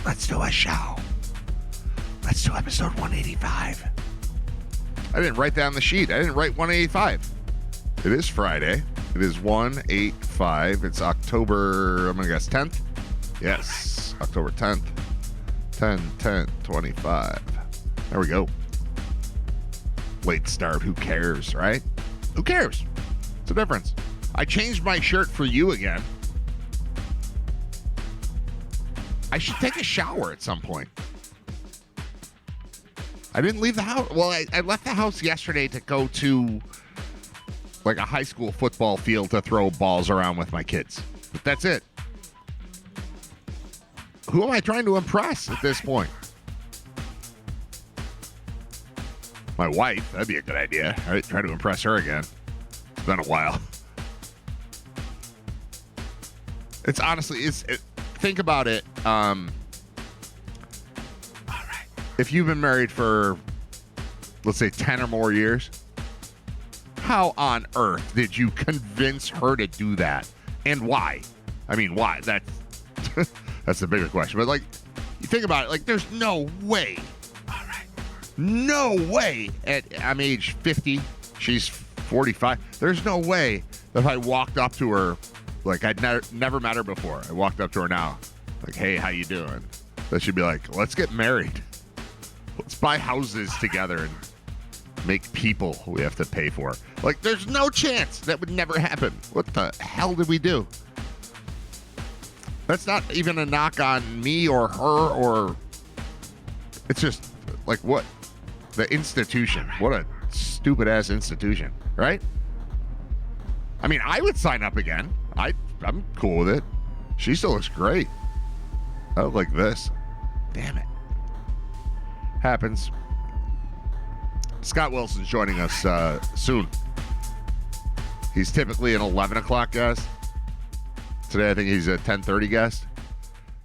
right, let's do a show. Let's do episode 185. I didn't write that on the sheet. I didn't write 185. It is Friday. It is 185. It's October, I'm going to guess 10th? Yes, October 10th. 10/10/25. There we go. Late start. Who cares, right? Who cares? What's the difference? I changed my shirt for you again. I should take a shower at some point. I didn't leave the house. Well, I left the house yesterday to go to like a high school football field to throw balls around with my kids. But that's it. Who am I trying to impress at this point? My wife. That'd be a good idea. I'd try to impress her again. It's been a while. It's honestly, think about it. All right. If you've been married for, let's say, 10 or more years, how on earth did you convince her to do that? And why? I mean, why? That's the bigger question. But, like, you think about it, like, there's no way. All right. No way. I'm age 50. She's 45. There's no way that if I walked up to her, like, I'd never met her before. I walked up to her now. Like, hey, how you doing? That she'd be like, let's get married. Let's buy houses together and make people we have to pay for. Like, there's no chance that would never happen. What the hell did we do? That's not even a knock on me or her or... It's just, like, what? The institution. What a stupid-ass institution, right? I mean, I would sign up again. I'm cool with it. She still looks great. I look like this. Damn it. Happens. Scott Wilson's joining us soon. He's typically an 11 o'clock guest. Today, I think he's a 10:30 guest.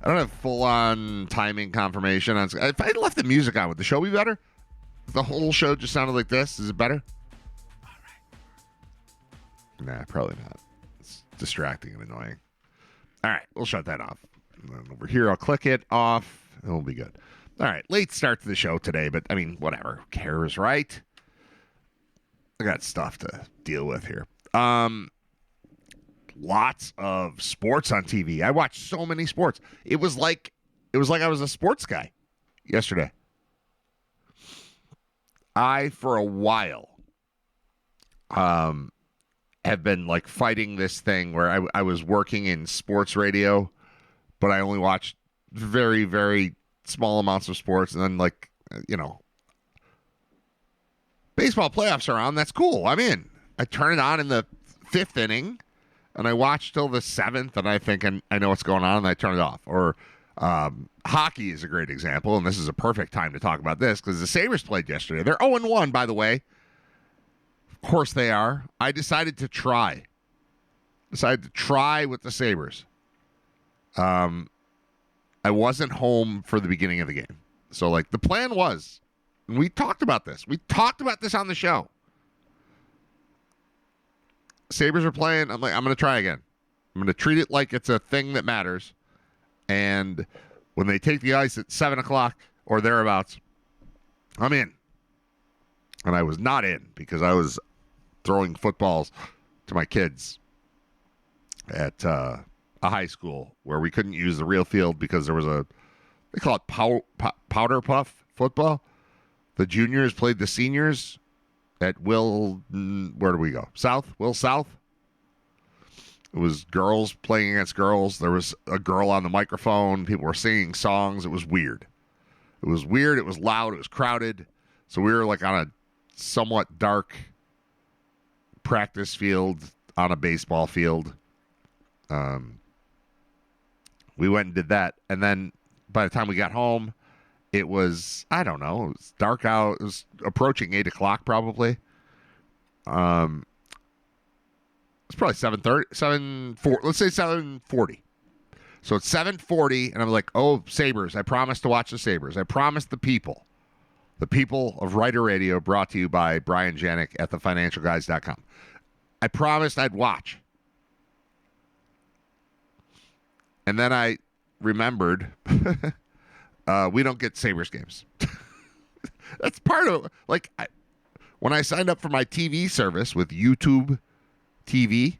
I don't have full-on timing confirmation. If I left the music on, would the show be better? If the whole show just sounded like this, is it better? Nah, probably not. It's distracting and annoying. All right, we'll shut that off. And then over here, I'll click it off, and we'll be good. All right, late start to the show today, but, I mean, whatever. Who cares, right? I got stuff to deal with here. Lots of sports on TV. I watched so many sports. It was like I was a sports guy yesterday. I, for a while, have been like fighting this thing where I was working in sports radio, but I only watched very, very small amounts of sports. And then, like, you know, baseball playoffs are on. That's cool. I'm in. I turn it on in the 5th inning and I watch till the 7th and I think I know what's going on and I turn it off. Or hockey is a great example. And this is a perfect time to talk about this because the Sabres played yesterday. They're 0-1, by the way. Of course they are. I decided to try with the Sabres. I wasn't home for the beginning of the game. So, like, the plan was, and we talked about this. We talked about this on the show. Sabres are playing. I'm like, I'm going to try again. I'm going to treat it like it's a thing that matters. And when they take the ice at 7 o'clock or thereabouts, I'm in. And I was not in because I was throwing footballs to my kids at a high school where we couldn't use the real field because there was they call it powder puff football. The juniors played the seniors at where do we go? Will South. It was girls playing against girls. There was a girl on the microphone. People were singing songs. It was weird. It was loud. It was crowded. So we were like on a somewhat dark practice field on a baseball field. We went and did that. And then by the time we got home, it was, I don't know, it was dark out. It was approaching 8 o'clock probably. It's probably 7:30, let's say 7:40. So it's 7:40, and I'm like, oh, Sabres. I promised to watch the Sabres. I promised the people. The people of Writer Radio, brought to you by Brian Janik at thefinancialguys.com. I promised I'd watch. And then I remembered We don't get Sabres games. That's part of like when I signed up for my TV service with YouTube TV.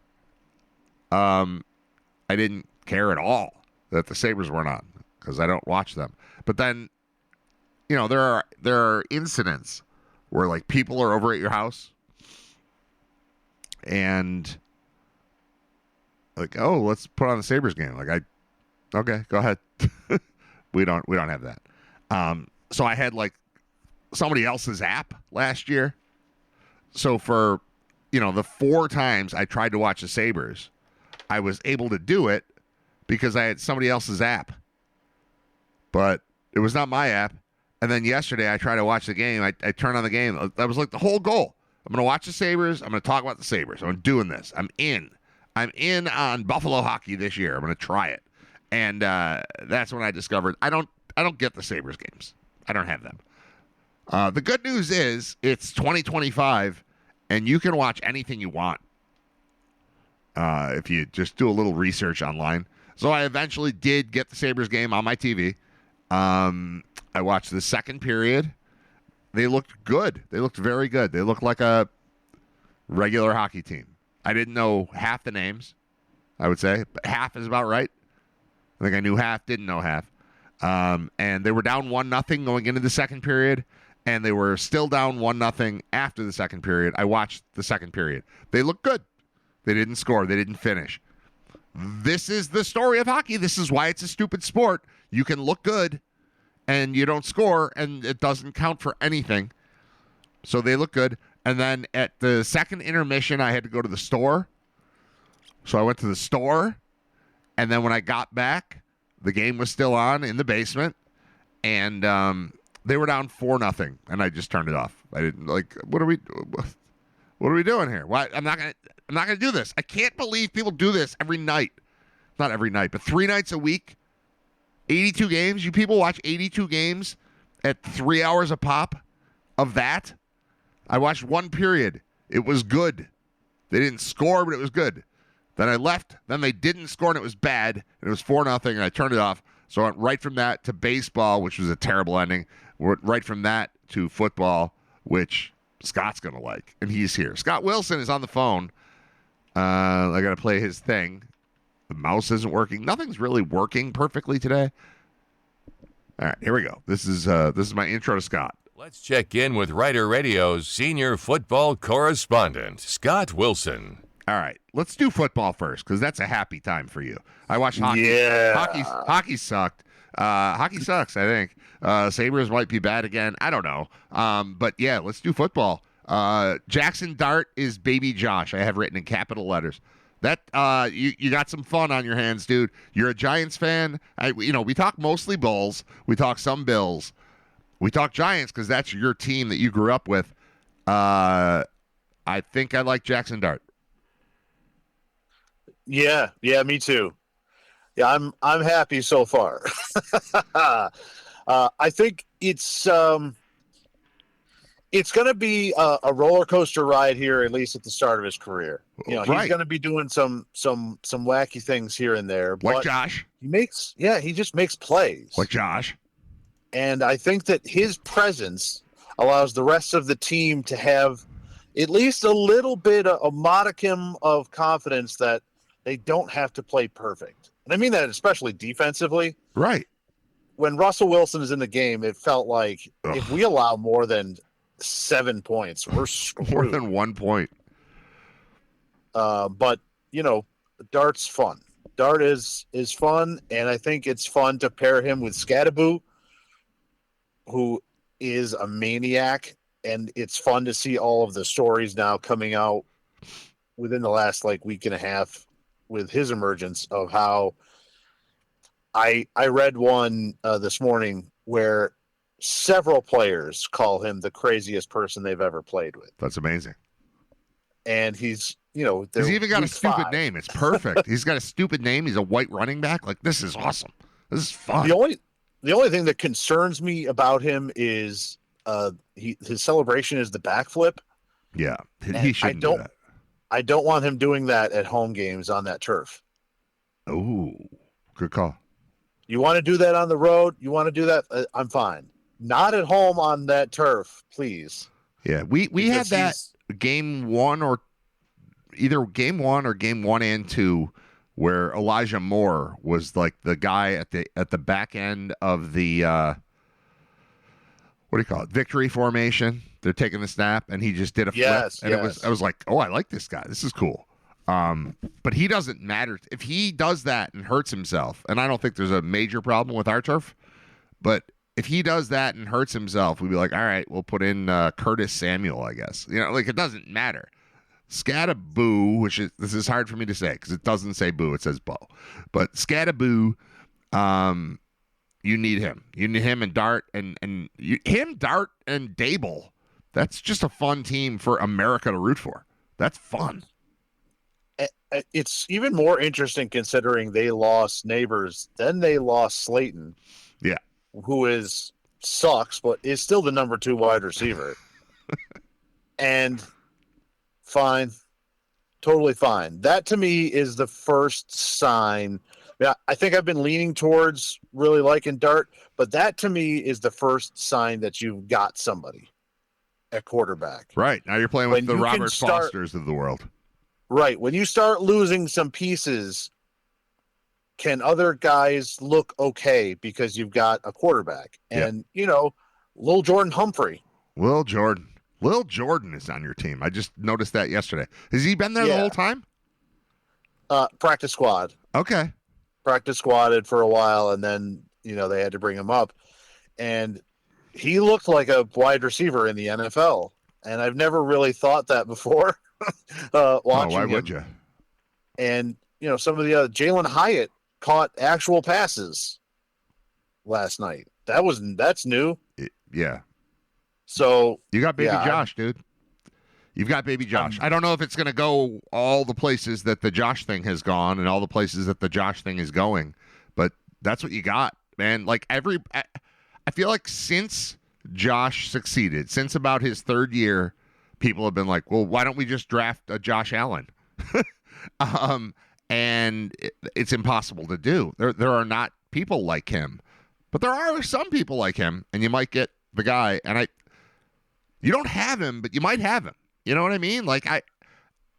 I didn't care at all that the Sabres weren't on because I don't watch them. But then, there are incidents where like people are over at your house and like, oh, let's put on the Sabres game. Like okay, go ahead. we don't have that. So I had like somebody else's app last year. So for the 4 times I tried to watch the Sabres, I was able to do it because I had somebody else's app. But it was not my app. And then yesterday I tried to watch the game. I turned on the game. That was like the whole goal. I'm going to watch the Sabres. I'm going to talk about the Sabres. I'm doing this. I'm in on Buffalo hockey this year. I'm going to try it. And that's when I discovered I don't get the Sabres games. I don't have them. The good news is it's 2025, and you can watch anything you want if you just do a little research online. So I eventually did get the Sabres game on my TV. I watched the second period. They looked good. They looked very good. They looked like a regular hockey team. I didn't know half the names, I would say, but half is about right. I think I knew half, didn't know half. And they were down 1-0 going into the second period, and they were still down 1-0 after the second period. I watched the second period. They looked good. They didn't score. They didn't finish. This is the story of hockey. This is why it's a stupid sport. You can look good, and you don't score, and it doesn't count for anything. So they look good. And then at the second intermission, I had to go to the store. So I went to the store, and then when I got back, the game was still on in the basement, and they were down 4-0, and I just turned it off. I didn't what are we doing here? Why I'm not gonna do this. I can't believe people do this every night. Not every night, but 3 nights a week. 82 games. You people watch 82 games at 3 hours a pop of that? I watched one period. It was good. They didn't score, but it was good. Then I left. Then they didn't score, and it was bad. And it was 4-0, and I turned it off. So I went right from that to baseball, which was a terrible ending. Went right from that to football, which Scott's going to like. And he's here. Scott Wilson is on the phone. I got to play his thing. The mouse isn't working. Nothing's really working perfectly today. All right, here we go. This is my intro to Scott. Let's check in with Rider Radio's senior football correspondent, Scott Wilson. All right, let's do football first because that's a happy time for you. I watched hockey. Yeah. Hockey sucked. Hockey sucks, I think. Sabres might be bad again. I don't know. But yeah, let's do football. Jaxson Dart is baby Josh. I have written in capital letters. That you got some fun on your hands, dude. You're a Giants fan. We talk mostly Bulls. We talk some Bills. We talk Giants because that's your team that you grew up with. I think I like Jaxson Dart. Yeah, me too. Yeah, I'm happy so far. I think it's going to be a roller coaster ride here, at least at the start of his career. He's going to be doing some wacky things here and there. Like but Josh. He just makes plays. Like Josh. And I think that his presence allows the rest of the team to have at least a little bit, a modicum of confidence that they don't have to play perfect. And I mean that especially defensively. Right. When Russell Wilson is in the game, it felt like if we allow more than 7 points, we're screwed. More than 1 point. But, Dart's fun. Dart is fun, and I think it's fun to pair him with Scadaboo, who is a maniac, and it's fun to see all of the stories now coming out within the last week and a half with his emergence of how I read one this morning where several players call him the craziest person they've ever played with. That's amazing. And he's even got a stupid 5. name. It's perfect. He's got a stupid name. He's a white running back. This is awesome. This is fun. The only thing that concerns me about him is his celebration is the backflip. Yeah, he shouldn't do that. I don't want him doing that at home games on that turf. Oh, good call. You want to do that on the road? You want to do that? I'm fine. Not at home on that turf, please. Yeah, we had Because that game one or either game one or game 1 and 2 where Elijah Moore was like the guy at the back end of the what do you call it? Victory formation. They're taking the snap and he just did a flip and I was like, "Oh, I like this guy. This is cool." But he doesn't matter if he does that and hurts himself. And I don't think there's a major problem with our turf, but if he does that and hurts himself, we'd be like, all right, we'll put in Curtis Samuel, I guess. Like it doesn't matter. Scattaboo, this is hard for me to say because it doesn't say boo, it says Bo. But Scattaboo, you need him. You need him and Dart and Dart and Dable. That's just a fun team for America to root for. That's fun. It's even more interesting considering they lost Neighbors, then they lost Slayton. Yeah. Who sucks, but is still the number 2 wide receiver. And fine. Totally fine. That to me is the first sign. Yeah, I think I've been leaning towards really liking Dart, but that to me is the first sign that you've got somebody at quarterback. Right. Now you're playing with the Robert Fosters of the world. Right. When you start losing some pieces, can other guys look okay because you've got a quarterback? And, Lil Jordan Humphrey. Lil Jordan is on your team. I just noticed that yesterday. Has he been there the whole time? Practice squad. Okay. Practice squatted for a while, and then, they had to bring him up. And he looked like a wide receiver in the NFL. And I've never really thought that before. Watching why him. would you? And, some of the other Jalen Hyatt caught actual passes last night. That's new. Yeah. So you got baby Josh, dude. You've got baby Josh. I don't know if it's going to go all the places that the Josh thing has gone and all the places that the Josh thing is going, but that's what you got, man. Like I feel like since Josh succeeded, since about his 3rd year, people have been like, well, why don't we just draft a Josh Allen? And it's impossible to do. There are not people like him, but there are some people like him, and you might get the guy. And you don't have him, but you might have him. You know what I mean? Like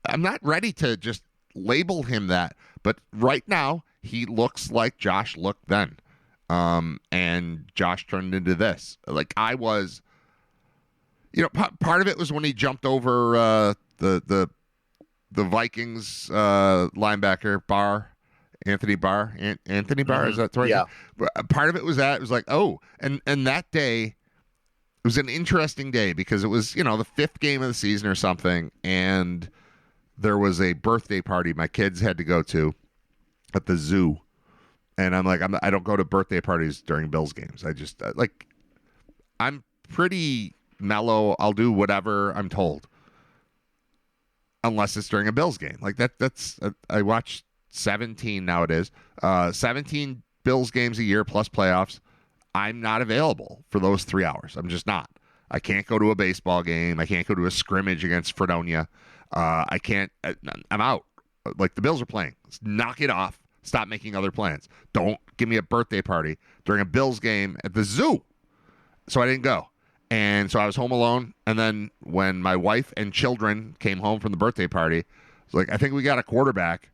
I'm not ready to just label him that, but right now he looks like Josh looked then, and Josh turned into this. Like I was, part of it was when he jumped over the Vikings linebacker Anthony Barr. Anthony Barr, is that right? Yeah. Part of it was that. It was like, oh, and that day, it was an interesting day because it was, the 5th game of the season or something, and there was a birthday party my kids had to go to at the zoo. And I'm like, I don't go to birthday parties during Bills games. I just, I'm pretty mellow. I'll do whatever I'm told. Unless it's during a Bills game. Like that's I watch 17 nowadays. 17 Bills games a year plus playoffs. I'm not available for those 3 hours. I'm just not. I can't go to a baseball game. I can't go to a scrimmage against Fredonia. I can't. I'm out. Like the Bills are playing. Let's knock it off. Stop making other plans. Don't give me a birthday party during a Bills game at the zoo. So I didn't go. And so I was home alone. And then when my wife and children came home from the birthday party, it's like, I think we got a quarterback.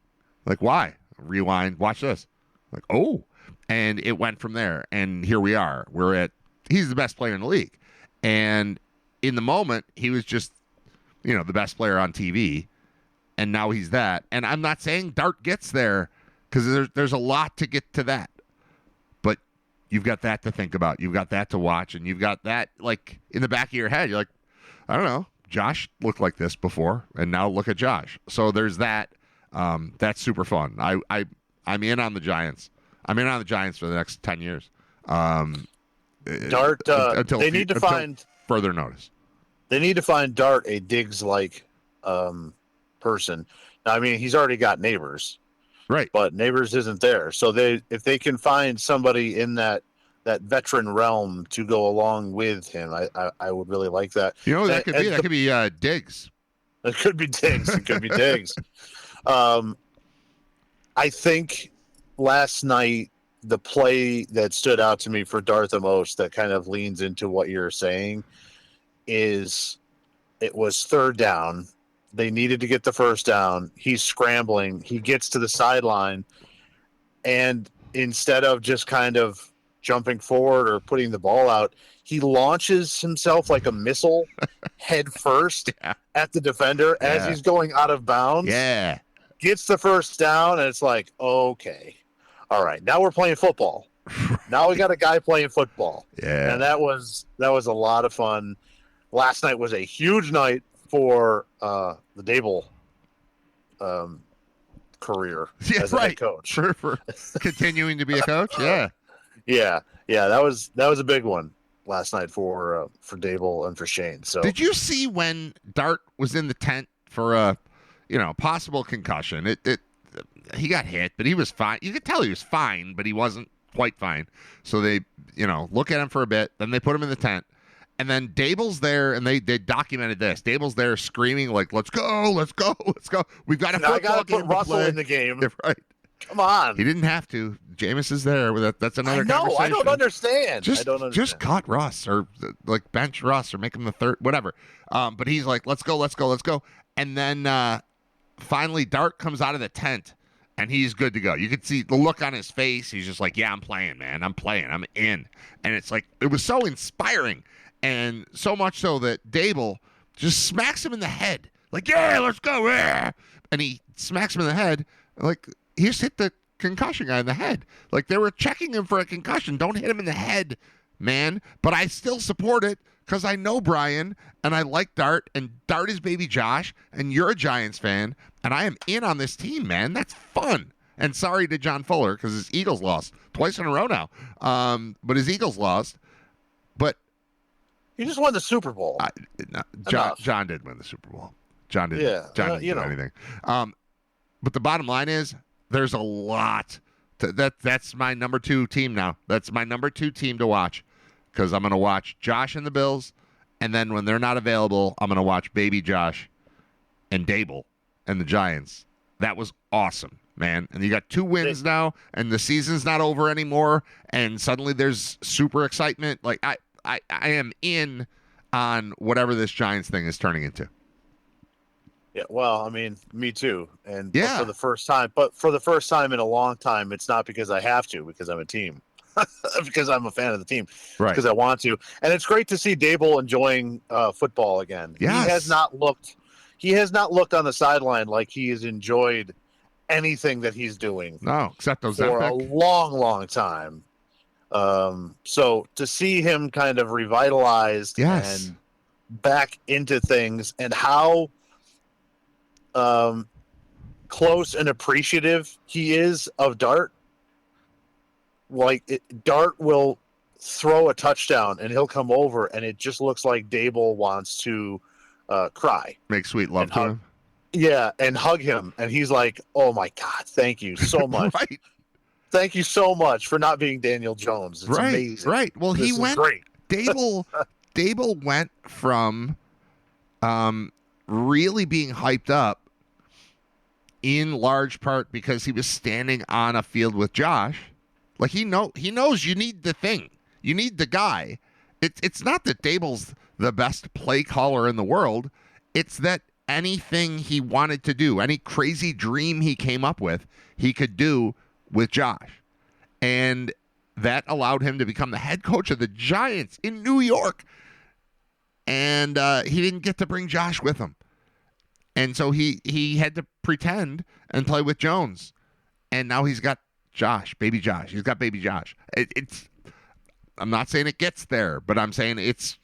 Like, why? Rewind. Watch this. Like, oh. And it went from there. And here we are. He's the best player in the league. And in the moment, he was just, the best player on TV. And now he's that. And I'm not saying Dart gets there because there's a lot to get to that. But you've got that to think about. You've got that to watch. And you've got that, like, in the back of your head. You're like, I don't know. Josh looked like this before. And now look at Josh. So there's that. That's super fun. I'm in on the Giants. I'm in on the Giants for the next 10 years. Dart, until find further notice. They need to find Dart a Diggs-like person. Now, I mean, he's already got Neighbors, right? But Neighbors isn't there. So if they can find somebody in that veteran realm to go along with him, I would really like that. That could be Diggs. It could be Diggs. It could be Diggs. I think last night the play that stood out to me for Dart the most that kind of leans into what you're saying is it was third down. They needed to get the first down. He's scrambling. He gets to the sideline, and instead of just kind of jumping forward or putting the ball out, he launches himself like a missile head first at the defender as he's going out of bounds. Yeah. Gets the first down, and it's like, okay, all right, now we're playing football. Now we got a guy playing football. Yeah. And that was a lot of fun. Last night was a huge night for the Dable career as a head coach. For continuing to be a coach. Yeah. Yeah. That was a big one last night for Dable and for Shane. So did you see when Dart was in the tent for a possible concussion? He got hit, but he was fine. You could tell he was fine, but he wasn't quite fine. So they look at him for a bit, then they put him in the tent. And then Dable's there, and they documented this. Dable's there screaming like, "Let's go, let's go, let's go! We've got a football game to play." Put Russell in the game. Right? Come on. He didn't have to. Jameis is there. That's another conversation. I don't understand. Just cut Russ or like bench Russ or make him the third, whatever. But he's like, "Let's go, let's go, let's go!" And then finally, Dart comes out of the tent. And he's good to go. You could see the look on his face. He's just like, "Yeah, I'm playing, man. I'm playing. I'm in." And it's like, it was so inspiring. And so much so that Dable just smacks him in the head. Like, "Yeah, let's go." Yeah. And he smacks him in the head. Like, he just hit the concussion guy in the head. Like, they were checking him for a concussion. Don't hit him in the head, man. But I still support it because I know Brian and I like Dart. And Dart is baby Josh. And you're a Giants fan. And I am in on this team, man. That's fun. And sorry to John Fuller because his Eagles lost twice in a row now. But his Eagles lost. But he just won the Super Bowl. John did win the Super Bowl. John didn't. Yeah, John didn't do anything. But the bottom line is, there's a lot. That's my number 2 team now. That's my number 2 team to watch because I'm going to watch Josh and the Bills, and then when they're not available, I'm going to watch baby Josh and Dable and the Giants. That was awesome, man. And you got 2 wins now, and the season's not over anymore, and suddenly there's super excitement. Like, I am in on whatever this Giants thing is turning into. Yeah, well, I mean, me too. And yeah. for the first time in a long time, it's not because I have to, because I'm a team. Because I'm a fan of the team. Right. Because I want to. And it's great to see Dable enjoying football again. Yes. He has not looked on the sideline like he has enjoyed anything that he's doing. No, except those for a long, long time. So to see him kind of revitalized and back into things, and how close and appreciative he is of Dart. Like, Dart will throw a touchdown and he'll come over and it just looks like Dable wants to cry. Make sweet love to him. Yeah, and hug him. And he's like, "Oh my God, thank you so much." Right. Thank you so much for not being Daniel Jones. It's amazing. Right. Well, this he went great. Dable went from really being hyped up in large part because he was standing on a field with Josh. Like, he knows you need the thing. You need the guy. It's not that Dable's the best play caller in the world. It's that anything he wanted to do, any crazy dream he came up with, he could do with Josh. And that allowed him to become the head coach of the Giants in New York. And he didn't get to bring Josh with him. And so he had to pretend and play with Jones. And now he's got Josh, baby Josh. He's got baby Josh. I'm not saying it gets there, but I'm saying it's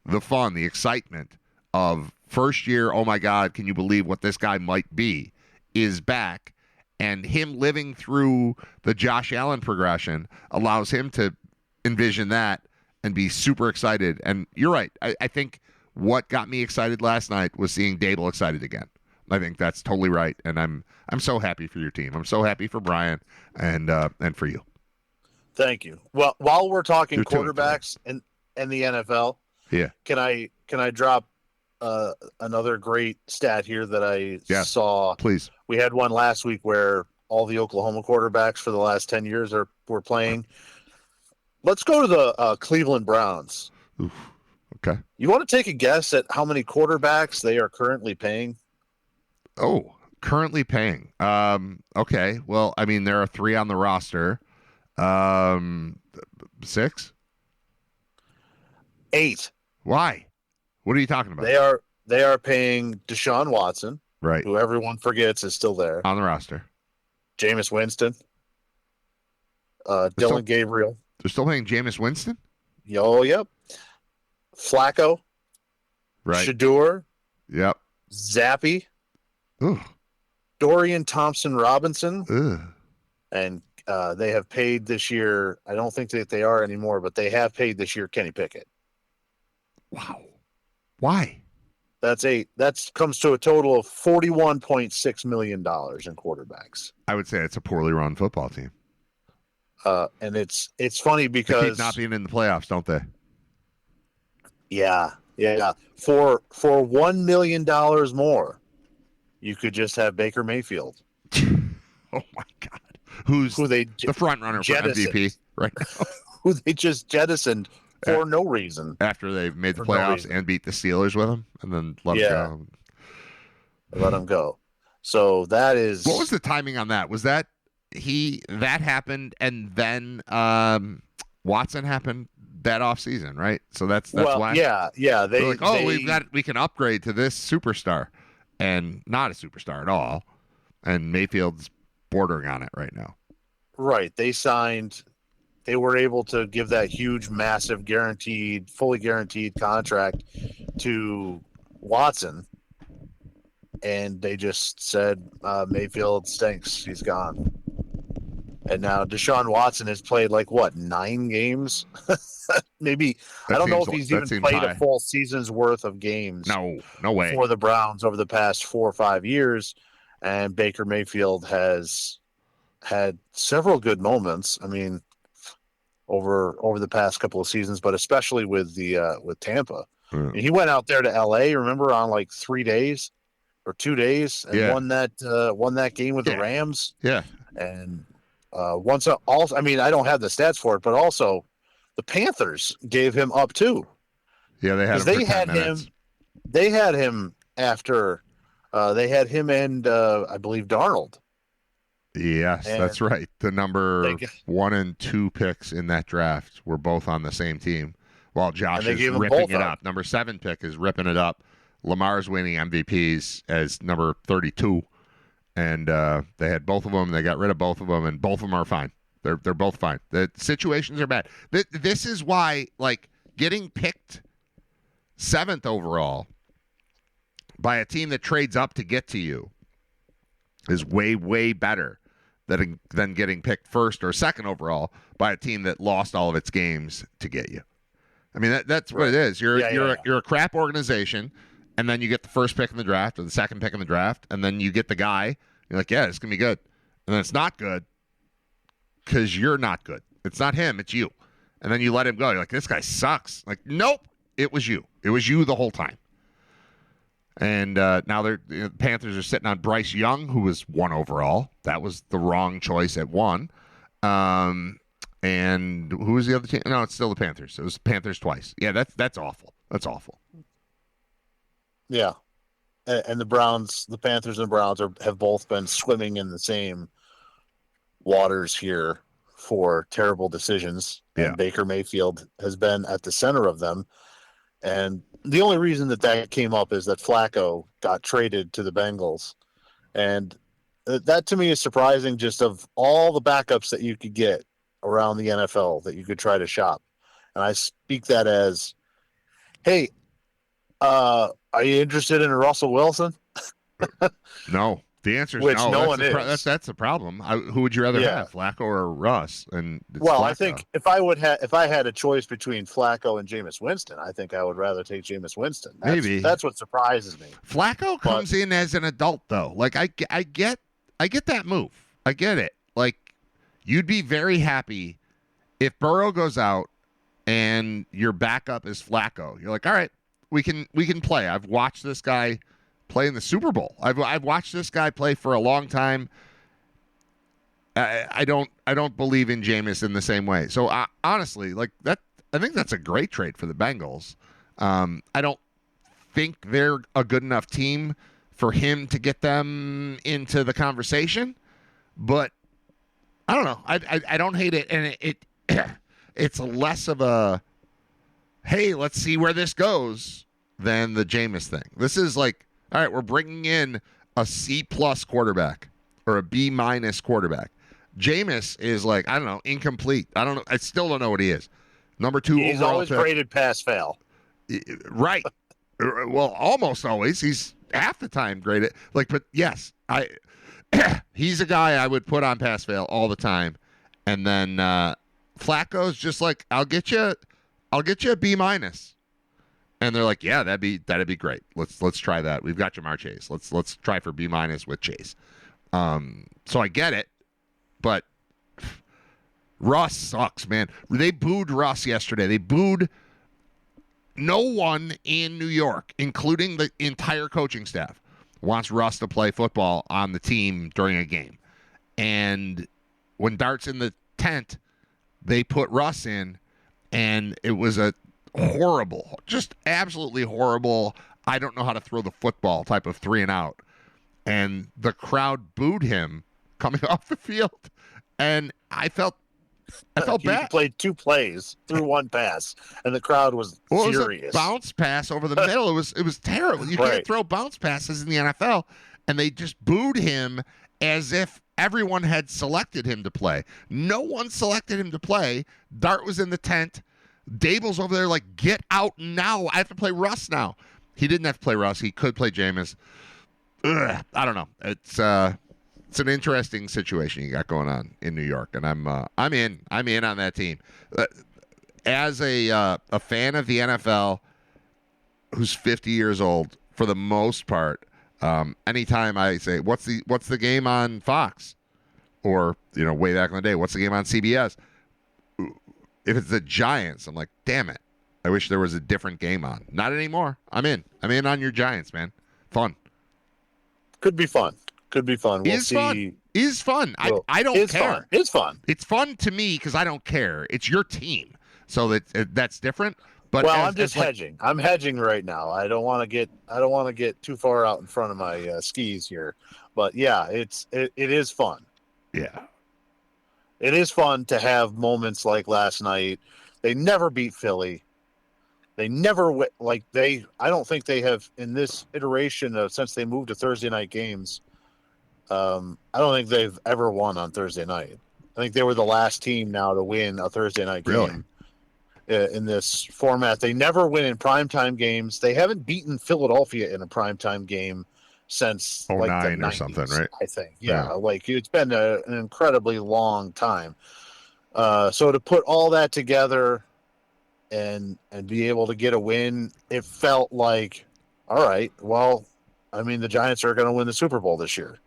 the fun, the excitement of first year, oh my God, can you believe what this guy might be, is back. And him living through the Josh Allen progression allows him to envision that and be super excited. And you're right. I think what got me excited last night was seeing Dable excited again. I think that's totally right. And I'm so happy for your team. I'm so happy for Brian and for you. Thank you. Well, while we're talking quarterbacks and the NFL, yeah, can I drop another great stat here that I saw? Please. We had one last week where all the Oklahoma quarterbacks for the last 10 years were playing. Let's go to the Cleveland Browns. Oof. Okay. You want to take a guess at how many quarterbacks they are currently paying? Oh, currently paying. Okay. Well, I mean, there are 3 on the roster. 6? 8. Why? What are you talking about? They are paying Deshaun Watson, Right. who everyone forgets is still there. On the roster. Jameis Winston, Dylan Gabriel. They're still paying Jameis Winston? Yep. Flacco, Right. Shador, Yep. Zappy, Ugh. Dorian Thompson-Robinson, Ugh. and they have paid this year. I don't think that they are anymore, but they have paid this year Kenny Pickett. Wow. Why? That comes to a total of $41.6 million in quarterbacks. I would say it's a poorly run football team. And it's funny They because keep not being in the playoffs, don't they? yeah. For $1 million more, you could just have Baker Mayfield. Oh my God. Who's who they the front runner for jettisoned. MVP right now? who they just jettisoned for no reason. After they've made the For no playoffs reason. and beat the Steelers with them and then let Yeah. them go. Let him go. So that is What was the timing on that? Was that that happened and then Watson happened that offseason, right? So that's why. Yeah. They're They like, we can upgrade to this superstar, and not a superstar at all. And Mayfield's bordering on it right now. right. They were able to give that huge, massive, fully guaranteed contract to Watson, and they just said Mayfield stinks. He's gone. And now Deshaun Watson has played 9 games? Maybe. That I don't know seems- if he's that even seems played high. a full season's worth of games No way. for the Browns over the past 4 or 5 years. And Baker Mayfield has had several good moments. I mean, over the past couple of seasons, but especially with Tampa. Yeah. And he went out there to LA, remember, on 3 days or 2 days, and won that game with the Rams. Yeah. And also, I mean, I don't have the stats for it, but also the Panthers gave him up too. Yeah, they had him Because for 10 minutes. They had him after they had him and I believe Darnold. Yes, And that's right. The number they g- 1 and 2 picks in that draft were both on the same team, while Josh And they is gave them ripping both it up. up. Number 7 pick is ripping it up. Lamar's winning MVPs as number 32, and they had both of them. They got rid of both of them, and both of them are fine. They're both fine. The situations are bad. This is why, getting picked 7th overall by a team that trades up to get to you is way, way better than getting picked 1st or 2nd overall by a team that lost all of its games to get you. I mean, that's what it is. You're a crap organization, and then you get the 1st pick in the draft or the 2nd pick in the draft, and then you get the guy. You're like, yeah, it's gonna be good, and then it's not good because you're not good. It's not him, it's you. And then you let him go. You're like, this guy sucks. Like, nope, it was you. It was you the whole time. And now the Panthers are sitting on Bryce Young, who was 1 overall. That was the wrong choice at 1. And who was the other team? No, it's still the Panthers. It was the Panthers twice. Yeah, that's awful. That's awful. Yeah. And the Panthers and the Browns have both been swimming in the same waters here for terrible decisions. Yeah. And Baker Mayfield has been at the center of them. And the only reason that came up is that Flacco got traded to the Bengals. And that to me is surprising, just of all the backups that you could get around the NFL that you could try to shop. And I speak that as, hey, are you interested in Russell Wilson? No. The answer is Which no. no one is. That's the problem. Who would you rather Yeah. have, Flacco or Russ? And it's Well, Flacco. I think if I had a choice between Flacco and Jameis Winston, I think I would rather take Jameis Winston. Maybe. That's what surprises me. Flacco comes in as an adult, though. Like I get that move. I get it. Like, you'd be very happy if Burrow goes out and your backup is Flacco. You're like, all right, we can play. I've watched this guy play in the Super Bowl. I've watched this guy play for a long time. I don't believe in Jameis in the same way. So honestly, like that, I think that's a great trade for the Bengals. I don't think they're a good enough team for him to get them into the conversation, but I don't know. I don't hate it, and it it's less of a hey, let's see where this goes than the Jameis thing. This is like, all right, we're bringing in a C+ quarterback or a B- quarterback. Jameis is like, I don't know, incomplete. I don't know. I still don't know what he is. Number 2 He's overall always pick. graded pass fail. Right. Well, almost always. He's half the time graded. Like, but yes, he's a guy I would put on pass fail all the time. And then Flacco's just like, I'll get you a B-. And they're like, yeah, that'd be great. Let's try that. We've got Jamar Chase. Let's try for B- with Chase. So I get it, but Russ sucks, man. They booed Russ yesterday. They booed no one in New York, including the entire coaching staff, wants Russ to play football on the team during a game. And when Dart's in the tent, they put Russ in, and it was a horrible, just absolutely horrible, I don't know how to throw the football type of 3 and out. And the crowd booed him coming off the field. And I felt He bad. played 2 plays through 1 pass, and the crowd was furious. It was a bounce pass over the middle. It was terrible. You can't throw bounce passes in the NFL. And they just booed him as if everyone had selected him to play. No one selected him to play. Dart was in the tent. Dable's over there like, get out now. I have to play Russ now. He didn't have to play Russ. He could play Jameis. I don't know. It's an interesting situation you got going on in New York, and I'm in on that team. As a fan of the NFL, who's 50 years old for the most part, anytime I say what's the game on Fox, or way back in the day, what's the game on CBS? If it's the Giants, I'm like, damn it, I wish there was a different game on. Not anymore. I'm in on your Giants, man. Fun. Could be fun. We'll see. Fun. Is fun. Well, I don't care. Fun. It's fun. It's fun to me because I don't care. It's your team, so that's different. But I'm just hedging. I'm hedging right now. I don't want to get too far out in front of my skis here. But yeah, it is fun. Yeah, it is fun to have moments like last night. They never beat Philly. They never I don't think they have in this iteration of since they moved to Thursday night games. I don't think they've ever won on Thursday night. I think they were the last team now to win a Thursday night game in this format. They never win in primetime games. They haven't beaten Philadelphia in a primetime game since like the 90s, or something, right? I think. Yeah. Like it's been an incredibly long time. So to put all that together and be able to get a win, it felt like, all right, well, I mean, the Giants are going to win the Super Bowl this year.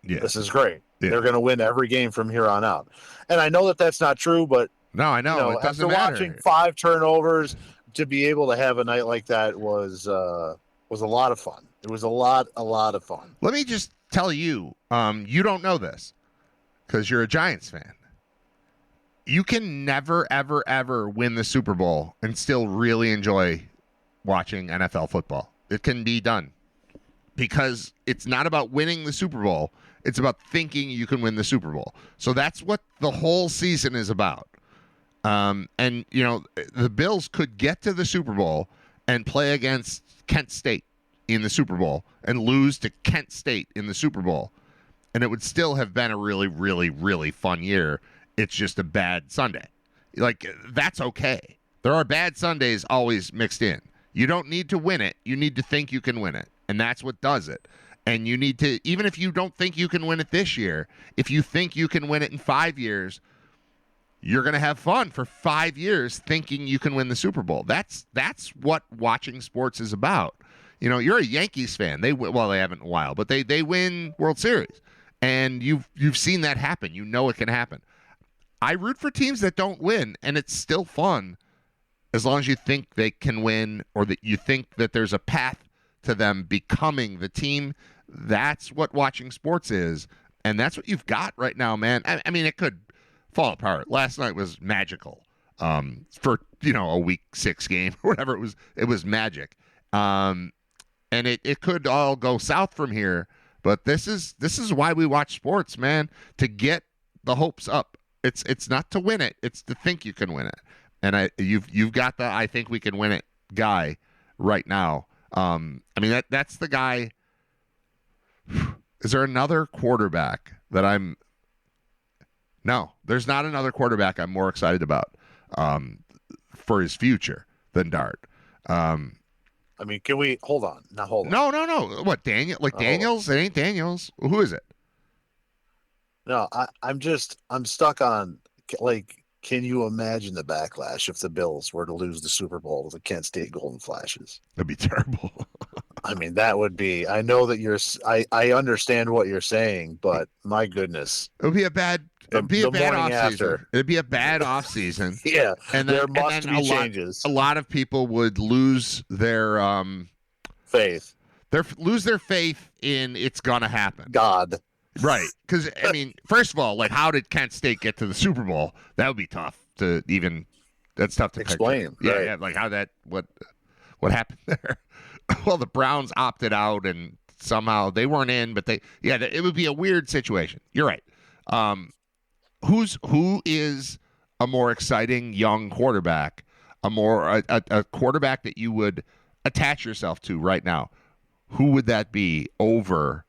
Yeah. This is great. Yeah. They're going to win every game from here on out. And I know that that's not true, but no, I know. It doesn't after matter. watching 5 turnovers, to be able to have a night like that was a lot of fun. It was a lot of fun. Let me just tell you, you don't know this because you're a Giants fan. You can never, ever, ever win the Super Bowl and still really enjoy watching NFL football. It can be done because it's not about winning the Super Bowl. It's about thinking you can win the Super Bowl. So that's what the whole season is about. And, the Bills could get to the Super Bowl and play against Kent State in the Super Bowl and lose to Kent State in the Super Bowl. And it would still have been a really, really, really fun year. It's just a bad Sunday. Like, that's okay. There are bad Sundays always mixed in. You don't need to win it. You need to think you can win it. And that's what does it. And you need to, even if you don't think you can win it this year, if you think you can win it in 5 years, you're going to have fun for 5 years thinking you can win the Super Bowl. That's what watching sports is about. You're a Yankees fan. They haven't in a while, but they win World Series. And you've seen that happen. You know it can happen. I root for teams that don't win, and it's still fun as long as you think they can win or that you think that there's a path to them becoming the team. That's what watching sports is, And that's what you've got right now, man. I mean, it could fall apart. Last night was magical. For a week 6 game or whatever it was magic. And it could all go south from here. But this is why we watch sports, man, to get the hopes up. It's not to win it; it's to think you can win it. And you've got the I think we can win it guy right now. I mean that's the guy. Is there another quarterback that I'm? No, there's not another quarterback I'm more excited about for his future than Dart. I mean, can we hold on? Now hold No. on. What, Daniel? Like Daniels? It ain't Daniels. Who is it? No, I'm stuck on, like, can you imagine the backlash if the Bills were to lose the Super Bowl to the Kent State Golden Flashes? That'd be terrible. I mean, that would be. I know that I understand what you're saying, but my goodness, It would be a bad. It'd be a bad off season. It'd be a bad off season. Yeah, and there must be changes. A lot of people would lose their faith. Lose their faith in it's gonna happen. God. Right, because I mean, first of all, like, how did Kent State get to the Super Bowl? That would be tough to even. That's tough to explain. Picture. Right. Yeah, like how that what happened there? Well, the Browns opted out, and somehow they weren't in, but it would be a weird situation. You're right. Who is a more exciting young quarterback, a quarterback that you would attach yourself to right now? Who would that be over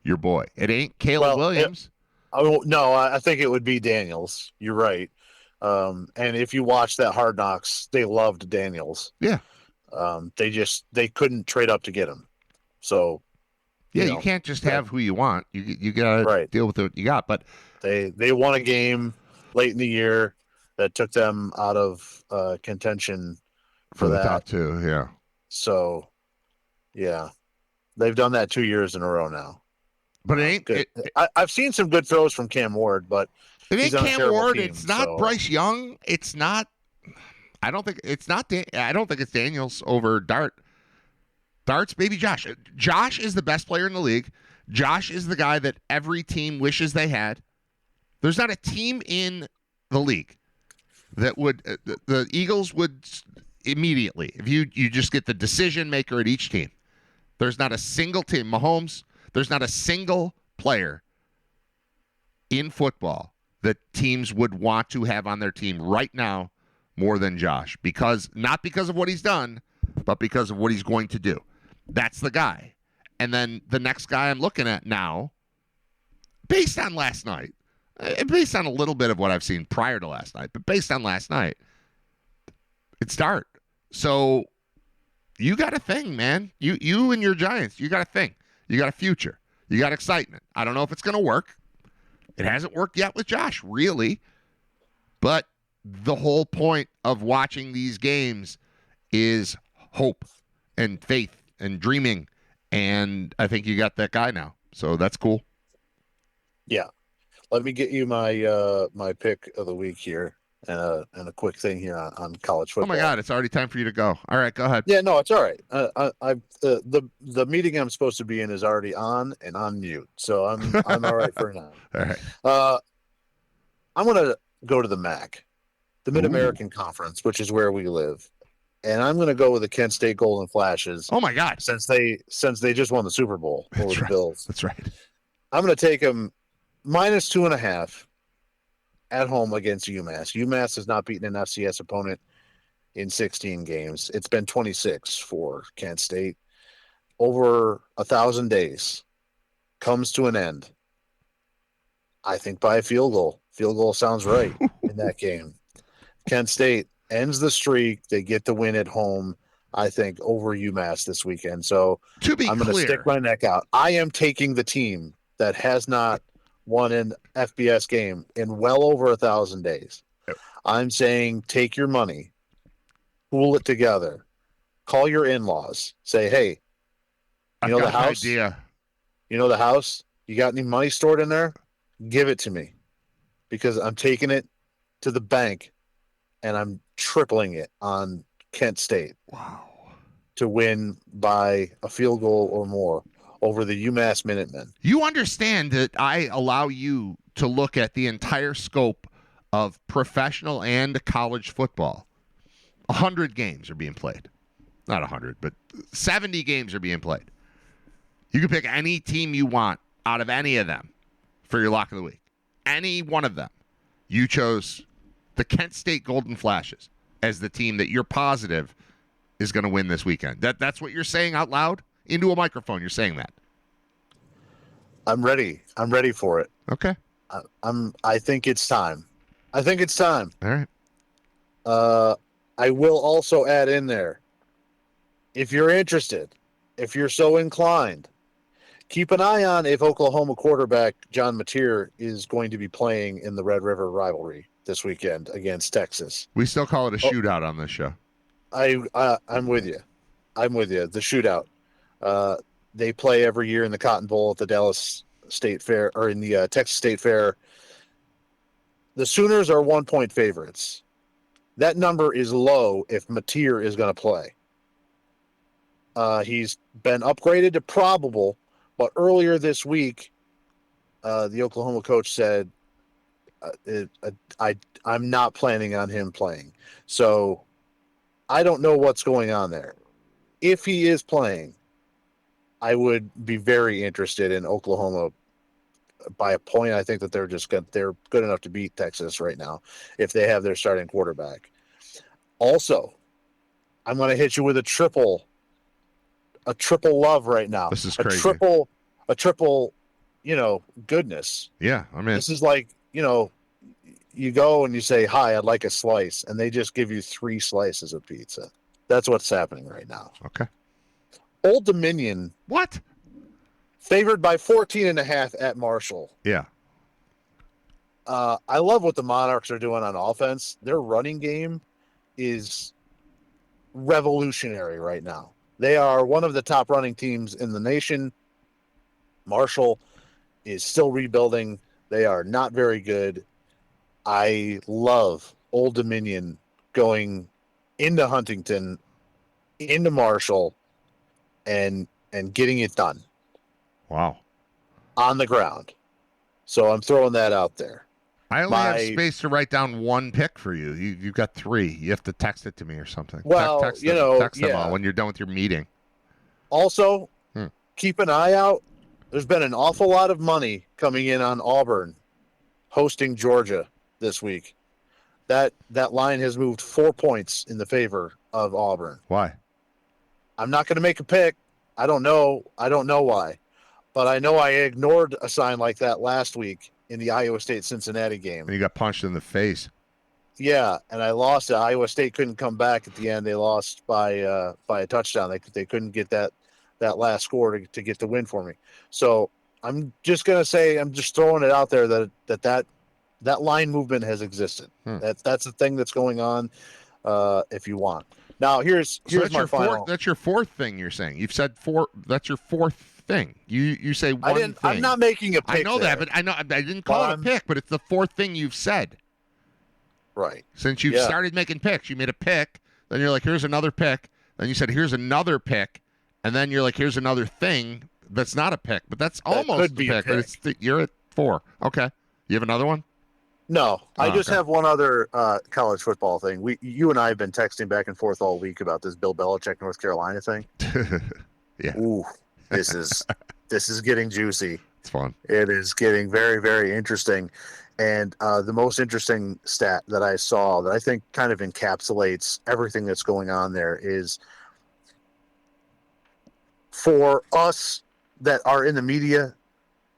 your boy? It ain't Caleb Williams. No, I think it would be Daniels. You're right. And if you watch that Hard Knocks, they loved Daniels. Yeah. They couldn't trade up to get him. So you can't just have who you want. You gotta deal with what you got. But they won a game late in the year that took them out of contention for the that. top 2. Yeah. So, yeah, they've done that 2 years in a row now. But it ain't. Good. I've seen some good throws from Cam Ward, but it ain't Cam Ward. Team, it's not Bryce Young. It's not. I don't think it's not. I don't think it's Daniels over Dart. Dart's baby Josh. Josh is the best player in the league. Josh is the guy that every team wishes they had. There's not a team in the league that would the Eagles would immediately, if you just get the decision maker at each team. There's not a single team, Mahomes, there's not a single player in football that teams would want to have on their team right now more than Josh, not because of what he's done, but because of what he's going to do. That's the guy. And then the next guy I'm looking at now, based on last night, based on a little bit of what I've seen prior to last night, but based on last night, it's Dart. So you got a thing, man. You and your Giants, you got a thing. You got a future. You got excitement. I don't know if it's going to work. It hasn't worked yet with Josh, really. But the whole point of watching these games is hope and faith and dreaming. And I think you got that guy now. So that's cool. Yeah. Let me get you my my pick of the week here and a quick thing here on college football. Oh my God, it's already time for you to go. All right, go ahead. Yeah, no, it's all right. The meeting I'm supposed to be in is already on and on mute, so I'm all right for now. All right. I'm gonna go to the MAC, the Mid-American Conference, which is where we live, and I'm gonna go with the Kent State Golden Flashes. Oh my God! Since they just won the Super Bowl over the Bills. That's right. I'm gonna take them -2.5 at home against UMass. UMass has not beaten an FCS opponent in 16 games. It's been 26 for Kent State. Over 1,000 days comes to an end. I think by a field goal. Field goal sounds right in that game. Kent State ends the streak. They get the win at home, I think, over UMass this weekend. So I'm going to stick my neck out. I am taking the team that has not won an FBS game in well over 1,000 days. Yep. I'm saying take your money, pool it together, call your in-laws, say, hey, you know the house? Idea. You know the house? You got any money stored in there? Give it to me, because I'm taking it to the bank and I'm tripling it on Kent State. Wow. To win by a field goal or more over the UMass Minutemen. You understand that I allow you to look at the entire scope of professional and college football. 100 games are being played. Not 100, but 70 games are being played. You can pick any team you want out of any of them for your lock of the week. Any one of them. You chose the Kent State Golden Flashes as the team that you're positive is going to win this weekend. That's what you're saying out loud into a microphone. You're saying that. I'm ready. I'm ready for it. Okay. I think it's time. I think it's time. All right. I will also add in there, if you're interested, if you're so inclined, keep an eye on if Oklahoma quarterback John Mateer is going to be playing in the Red River rivalry this weekend against Texas. We still call it a shootout on this show. I'm with you. I'm with you. The shootout. They play every year in the Cotton Bowl at the Dallas State Fair, or in the Texas State Fair. The Sooners are 1-point favorites. That number is low if Mateer is going to play. He's been upgraded to probable, but earlier this week, the Oklahoma coach said, I'm not planning on him playing. So I don't know what's going on there. If he is playing, I would be very interested in Oklahoma by a point. I think that they're good enough to beat Texas right now if they have their starting quarterback. Also, I'm going to hit you with a triple love right now. This is crazy. A triple, goodness. Yeah, I mean, this is like, you go and you say, "Hi, I'd like a slice," and they just give you 3 slices of pizza. That's what's happening right now. Okay. Old Dominion. What? Favored by 14.5 at Marshall. Yeah. I love what the Monarchs are doing on offense. Their running game is revolutionary right now. They are one of the top running teams in the nation. Marshall is still rebuilding. They are not very good. I love Old Dominion going into Huntington, into Marshall, and getting it done. Wow. On the ground. So I'm throwing that out there. I only have space to write down 1 pick for you. You've got 3. You have to text it to me or something. Well, text them all when you're done with your meeting. Also, keep an eye out. There's been an awful lot of money coming in on Auburn hosting Georgia this week. That line has moved 4 points in the favor of Auburn. Why? I'm not going to make a pick. I don't know why. But I know I ignored a sign like that last week in the Iowa State-Cincinnati game. And you got punched in the face. Yeah, and I lost it. Iowa State couldn't come back at the end. They lost by a touchdown. They couldn't get that last score to get the win for me. So I'm just going to say, I'm just throwing it out there that line movement has existed. That's the thing that's going on if you want. Now, here's my final. That's your 4th thing you're saying. You've said 4. That's your 4th thing. You say one thing. I'm not making a pick. I know that, but I didn't call it a pick, but it's the 4th thing you've said. Right. Since you've started making picks, you made a pick, then you're like, here's another pick. Then you said, here's another pick, and then you're like, here's another thing that's not a pick, but that's almost a pick. But you're at 4. Okay. You have another one? No, I just have one other college football thing. You and I have been texting back and forth all week about this Bill Belichick North Carolina thing. Yeah. Ooh, this is getting juicy. It's fun. It is getting very, very interesting. And the most interesting stat that I saw that I think kind of encapsulates everything that's going on there is, for us that are in the media,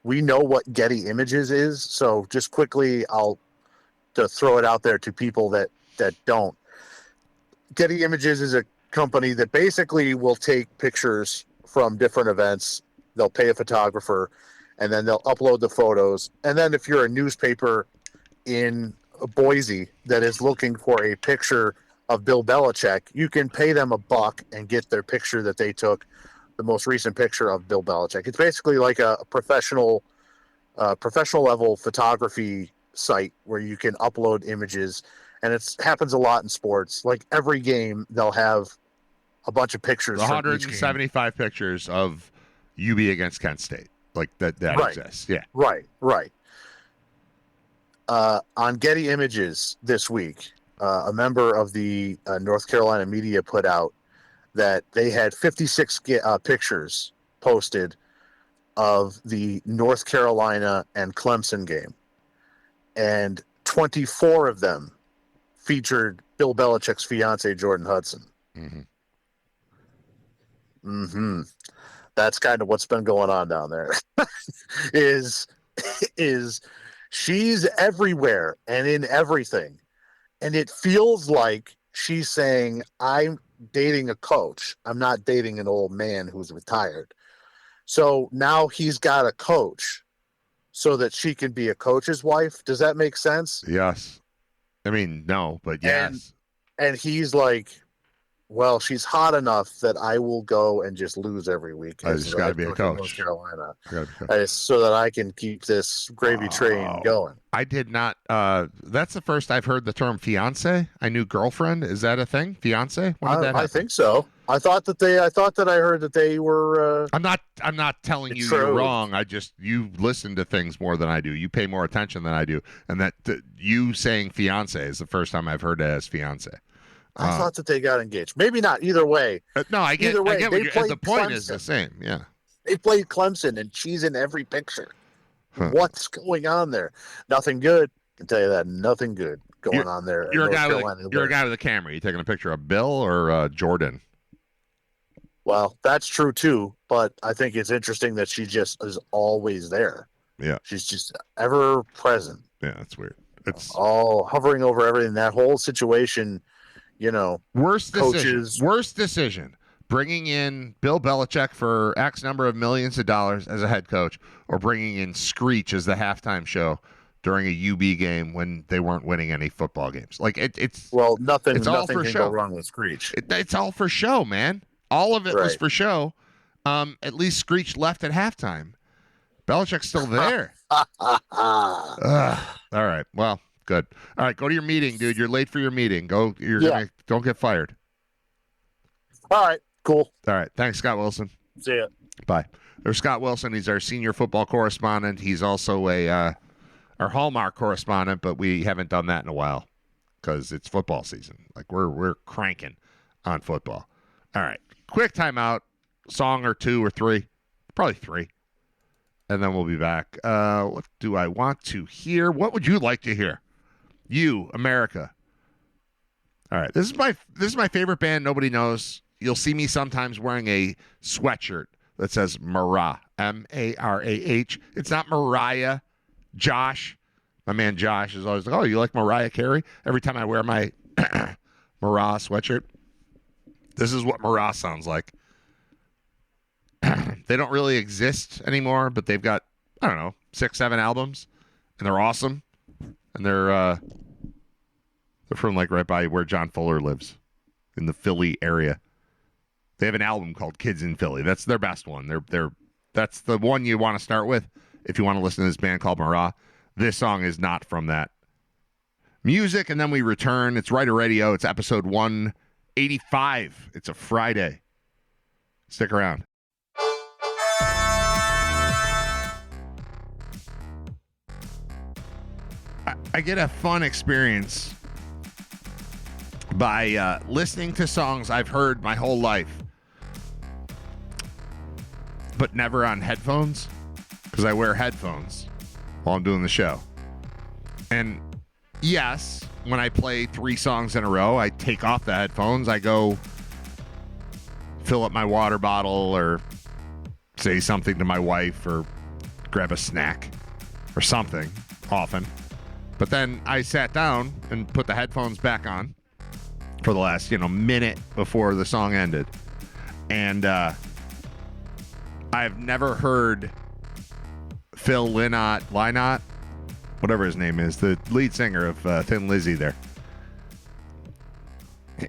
we know what Getty Images is. So just quickly, I'll to throw it out there to people that don't. Getty Images is a company that basically will take pictures from different events. They'll pay a photographer, and then they'll upload the photos. And then if you're a newspaper in Boise that is looking for a picture of Bill Belichick, you can pay them $1 and get their picture that they took, the most recent picture of Bill Belichick. It's basically like a professional level photography site where you can upload images, and it happens a lot in sports. Like every game, they'll have a bunch of pictures. 175 pictures of UB against Kent State. Like that Right. exists. Yeah. Right. On Getty Images this week, a member of the North Carolina media put out that they had 56 pictures posted of the North Carolina and Clemson game, and 24 of them featured Bill Belichick's fiance, Jordan Hudson. That's kind of what's been going on down there. is she's everywhere and in everything, and it feels like she's saying, I'm dating a coach, I'm not dating an old man who's retired. So now he's got a coach so that she can be a coach's wife. Does that make sense? Yes. I mean, no, but yes. And he's like, well, she's hot enough that I will go and just lose every week. I just got to be a coach. North Carolina, so that I can keep this gravy train going. I did not. That's the first I've heard the term fiance. I knew girlfriend. Is that a thing? Fiance? When did that happen? I think so. I thought that I heard that they were. I'm not telling you you're wrong. You listen to things more than I do. You pay more attention than I do, and that you saying fiance is the first time I've heard it as fiance. I thought that they got engaged. Maybe not. Either way. No, I get. Either way, I get what the point Clemson. is the same. Yeah. They played Clemson, and she's in every picture. What's going on there? Nothing good. I can tell you that. Nothing good going on there. You're a guy with a camera. You taking a picture of Bill or Jordan? Well, that's true too. But I think it's interesting that she just is always there. Yeah. She's just ever present. Yeah, that's weird. It's all hovering over everything. That whole situation. Worst coaches. decision, bringing in Bill Belichick for X number of millions of dollars as a head coach, or bringing in Screech as the halftime show during a UB game when they weren't winning any football games. Like it's nothing. It's nothing all for can show. Go wrong with Screech. It's all for show, man. All of it was for show. At least Screech left at halftime. Belichick's still there. All right. Well. Good. All right, go to your meeting, dude. You're late for your meeting. Don't get fired. All right, cool. All right, thanks, Scott Wilson. See ya. Bye. There's Scott Wilson. He's our senior football correspondent. He's also our Hallmark correspondent, but we haven't done that in a while because it's football season. Like we're cranking on football. All right, quick timeout, song or two or three, probably three, and then we'll be back. What do I want to hear? What would you like to hear? You, America. All right. This is my favorite band nobody knows. You'll see me sometimes wearing a sweatshirt that says Marah, M-A-R-A-H. It's not Mariah. Josh, my man Josh is always like, oh, you like Mariah Carey? Every time I wear my Marah sweatshirt, this is what Marah sounds like. They don't really exist anymore, but they've got, 6, 7 albums, and they're awesome. And they're from like right by where John Fuller lives in the Philly area. They have an album called Kids in Philly. That's their best one. That's the one you want to start with if you want to listen to this band called Marah. This song is not from that music. And then we return. It's Writer Radio. It's episode 185. It's a Friday. Stick around. I get a fun experience by listening to songs I've heard my whole life, but never on headphones, because I wear headphones while I'm doing the show. And yes, when I play 3 songs in a row, I take off the headphones. I go fill up my water bottle or say something to my wife or grab a snack or something often. But then I sat down and put the headphones back on for the last, minute before the song ended. And I've never heard Phil Lynott, whatever his name is, the lead singer of Thin Lizzy there.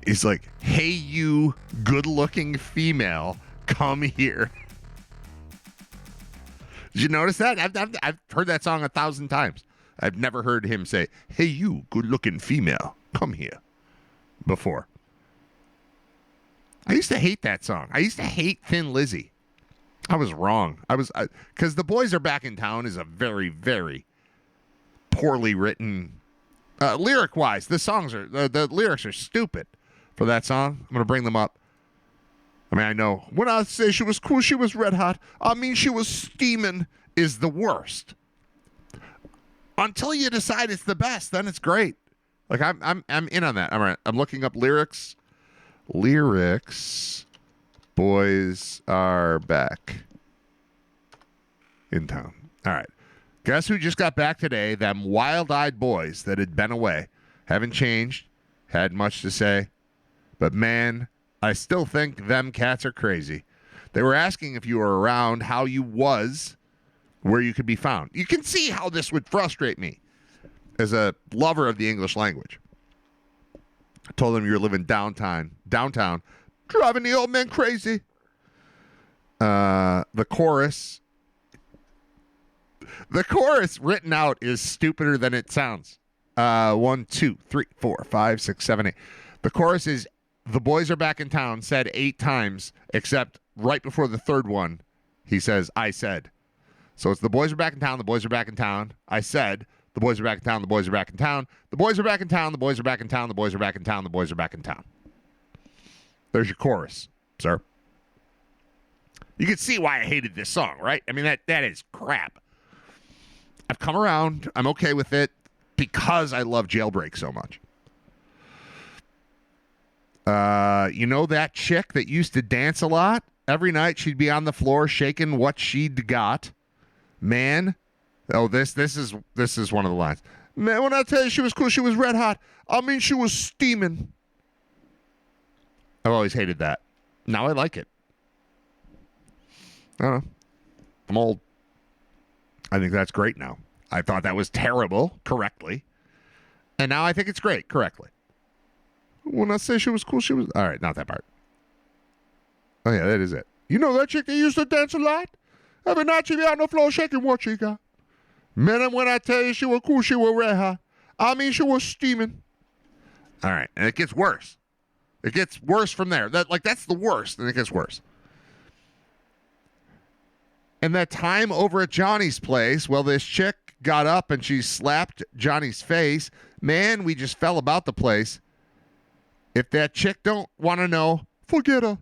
He's like, hey, you good-looking female, come here. Did you notice that? I've heard that song 1,000 times. I've never heard him say, hey, you good-looking female, come here, before. I used to hate that song. I used to hate Thin Lizzy. I was wrong. Because The Boys Are Back in Town is a very, very poorly written, lyric-wise. The lyrics are stupid for that song. I'm going to bring them up. I mean, I know. When I say she was cool, she was red hot. I mean, she was steaming is the worst. Until you decide it's the best, then it's great. Like, I'm in on that. All right, I'm looking up lyrics. Lyrics. Boys Are Back in Town. All right. Guess who just got back today? Them wild-eyed boys that had been away. Haven't changed. Had much to say. But, man, I still think them cats are crazy. They were asking if you were around, how you was, where you could be found. You can see how this would frustrate me as a lover of the English language. I told them you were living downtown, driving the old man crazy. The chorus written out is stupider than it sounds. 1, 2, 3, 4, 5, 6, 7, 8. The chorus is "The boys are back in town," said 8 times, except right before the third one, he says, "I said." So it's "The boys are back in town, the boys are back in town. I said, the boys are back in town, the boys are back in town. The boys are back in town, the boys are back in town, the boys are back in town, the boys are back in town." There's your chorus, sir. You can see why I hated this song, right? I mean, that is crap. I've come around. I'm okay with it because I love Jailbreak so much. You know that chick that used to dance a lot? Every night she'd be on the floor shaking what she'd got. Man. Oh, this is one of the lines. Man, when I tell you she was cool, she was red hot. I mean, she was steaming. I've always hated that. Now I like it. I don't know. I'm old. I think that's great now. I thought that was terrible, correctly. And now I think it's great, correctly. When I say she was cool, she was... All right, not that part. Oh, yeah, that is it. You know that chick that used to dance a lot? Every night she'd be on the floor shaking what she got. Man, and when I tell you she was cool, she was red hot. I mean, she was steaming. All right, and it gets worse. It gets worse from there. That's the worst, and it gets worse. And that time over at Johnny's place, well, this chick got up and she slapped Johnny's face. Man, we just fell about the place. If that chick don't want to know, forget her.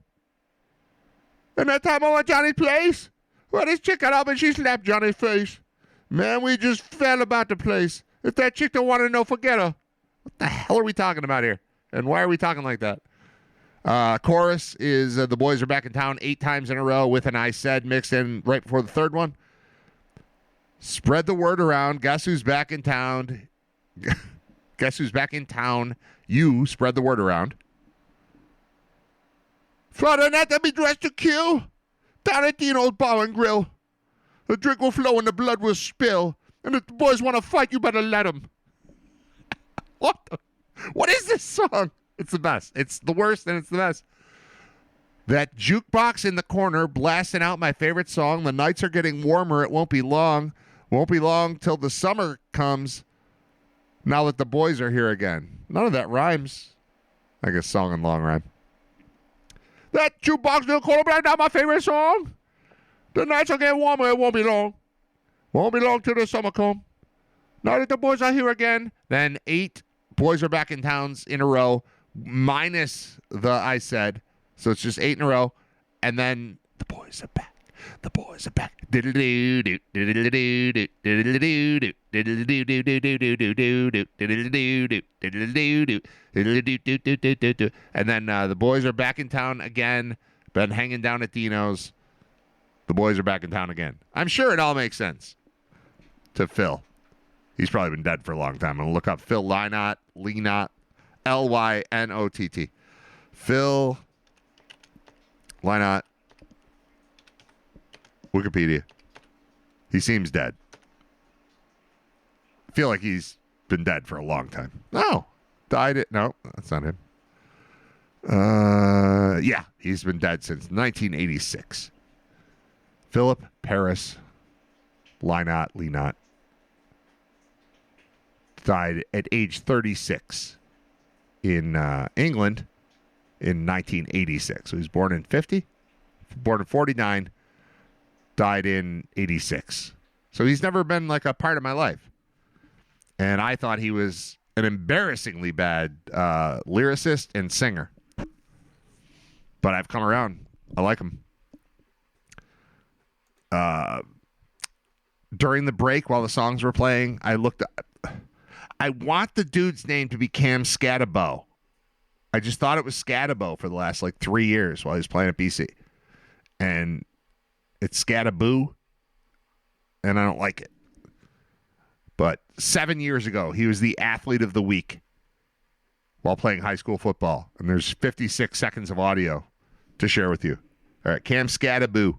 And that time over at Johnny's place, well, this chick got up and she slapped Johnny's face. Man, we just fell about the place. If that chick don't want to know, forget her. What the hell are we talking about here? And why are we talking like that? Chorus is "The boys are back in town" 8 times in a row with an "I said" mixed in right before the third one. Spread the word around. Guess who's back in town? Guess who's back in town? You spread the word around. Friday night they'll be dressed to kill. Down at Dino's Bar and Grill. The drink will flow and the blood will spill. And if the boys want to fight, you better let them. What is this song? It's the best. It's the worst, and it's the best. That jukebox in the corner blasting out my favorite song. The nights are getting warmer. It won't be long. Won't be long till the summer comes. Now that the boys are here again. None of that rhymes. I guess song and long rhyme. That jukebox in the corner blasting out my favorite song. The nights are getting warmer. It won't be long. Won't be long till the summer comes. Now that the boys are here again. Then 8 boys are back in towns in a row. Minus the "I said," so it's just 8 in a row, and then the boys are back. The boys are back. And then the boys are back in town again. Been hanging down at Dino's. The boys are back in town again. I'm sure it all makes sense to Phil. He's probably been dead for a long time. I'm gonna look up Phil Lynott. Lynott. Phil Lynott. Wikipedia. He seems dead. I feel like he's been dead for a long time. No. Died it. No, that's not him. Yeah, he's been dead since 1986. Philip Paris Lynott. Died at age 36 in England in 1986. So he was born in 50, born in 49, died in 86. So he's never been like a part of my life. And I thought he was an embarrassingly bad lyricist and singer. But I've come around. I like him. During the break while the songs were playing, I looked up. I want the dude's name to be Cam Scatabo. I just thought it was Scatabo for the last 3 years while he was playing at BC. And it's Scataboo, and I don't like it. But 7 years ago, he was the athlete of the week while playing high school football. And there's 56 seconds of audio to share with you. All right, Cam Scataboo.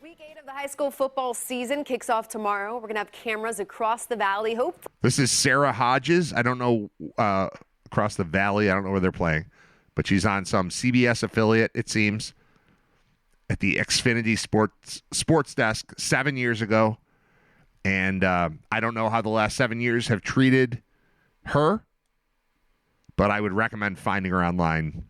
Week 8 of the high school football season kicks off tomorrow. We're going to have cameras across the valley. This is Sarah Hodges. I don't know, across the valley. I don't know where they're playing. But she's on some CBS affiliate, it seems, at the Xfinity Sports Desk 7 years ago. And I don't know how the last 7 years have treated her, but I would recommend finding her online,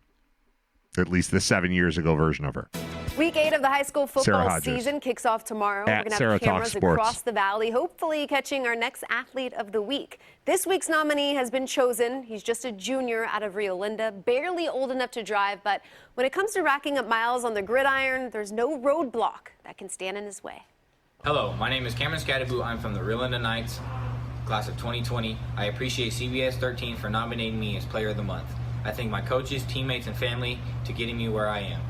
at least the 7 years ago version of her. Week 8 of the high school football season kicks off tomorrow. We're going to have cameras across the valley, hopefully catching our next athlete of the week. This week's nominee has been chosen. He's just a junior out of Rio Linda, barely old enough to drive, but when it comes to racking up miles on the gridiron, there's no roadblock that can stand in his way. Hello, my name is Cameron Scattaboo. I'm from the Rio Linda Knights, class of 2020. I appreciate CBS 13 for nominating me as Player of the Month. I thank my coaches, teammates, and family to getting me where I am.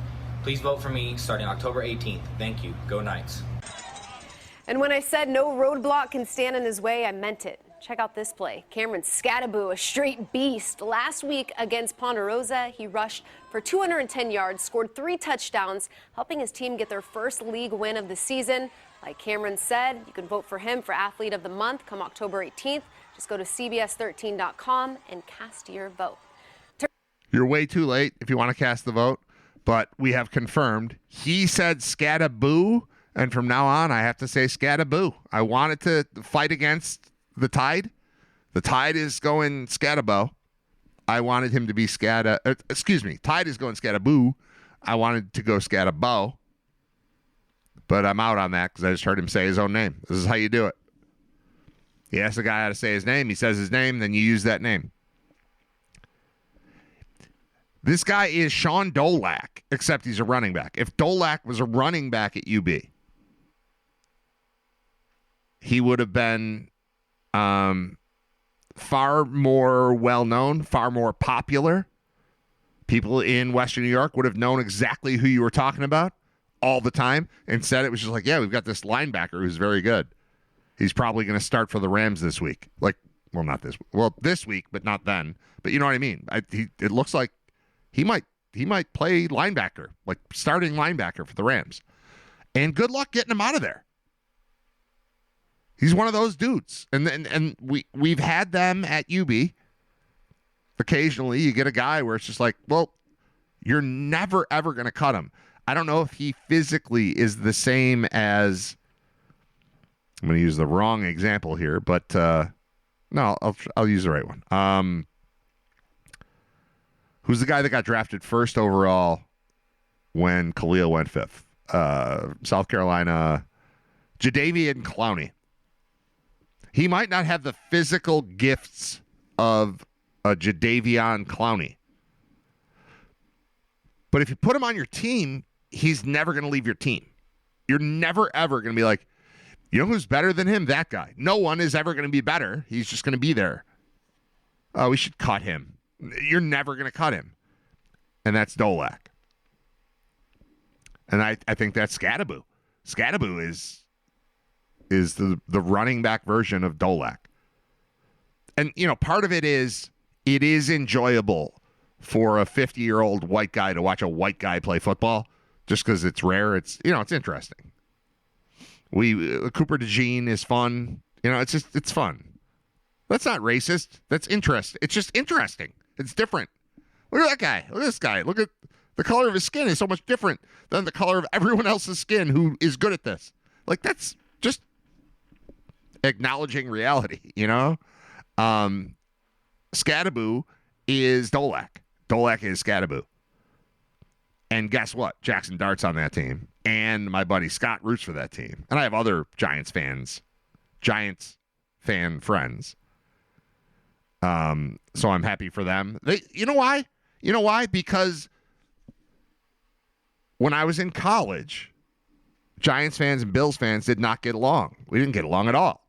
Please vote for me starting October 18th. Thank you. Go Knights. And when I said no roadblock can stand in his way, I meant it. Check out this play. Cameron Scattaboo, a straight beast. Last week against Ponderosa, he rushed for 210 yards, scored 3 touchdowns, helping his team get their first league win of the season. Like Cameron said, you can vote for him for Athlete of the Month come October 18th. Just go to CBS13.com and cast your vote. You're way too late if you want to cast the vote, but we have confirmed. He said Scattaboo, and from now on, I have to say Scattaboo. I wanted to fight against the Tide. The Tide is going Scatabo. I wanted him to be Tide is going Scattaboo. I wanted to go Scatabo. But I'm out on that because I just heard him say his own name. This is how you do it. He asks the guy how to say his name. He says his name, then you use that name. This guy is Sean Dolak, except he's a running back. If Dolak was a running back at UB, he would have been far more well-known, far more popular. People in Western New York would have known exactly who you were talking about all the time. Instead, it was just yeah, we've got this linebacker who's very good. He's probably going to start for the Rams this week. This week, but not then. But you know what I mean? It looks like he might play linebacker, starting linebacker for the Rams. And good luck getting him out of there. He's one of those dudes. And we've had them at UB. Occasionally, you get a guy where it's just you're never, ever going to cut him. I don't know if he physically is the same as, I'm going to use the wrong example here, but no, I'll use the right one. Who's the guy that got drafted first overall when Khalil went 5th? South Carolina, Jadeveon Clowney. He might not have the physical gifts of a Jadeveon Clowney. But if you put him on your team, he's never going to leave your team. You're never, ever going to be you know who's better than him? That guy. No one is ever going to be better. He's just going to be there. Oh, we should cut him. You're never going to cut him. And that's Dolak. And I think that's Scattaboo. Scattaboo is the running back version of Dolak. And, part of it is enjoyable for a 50-year-old white guy to watch a white guy play football just because it's rare. It's, it's interesting. Cooper DeJean is fun. It's fun. That's not racist. That's interesting. It's just interesting. It's different. Look at that guy. Look at this guy. Look at the color of his skin is so much different than the color of everyone else's skin who is good at this. That's just acknowledging reality, Scattaboo is Dolak. Dolak is Scattaboo. And guess what? Jaxson Dart's on that team. And my buddy Scott roots for that team. And I have other Giants fan friends. So I'm happy for them. You know why? You know why? Because when I was in college, Giants fans and Bills fans did not get along. We didn't get along at all.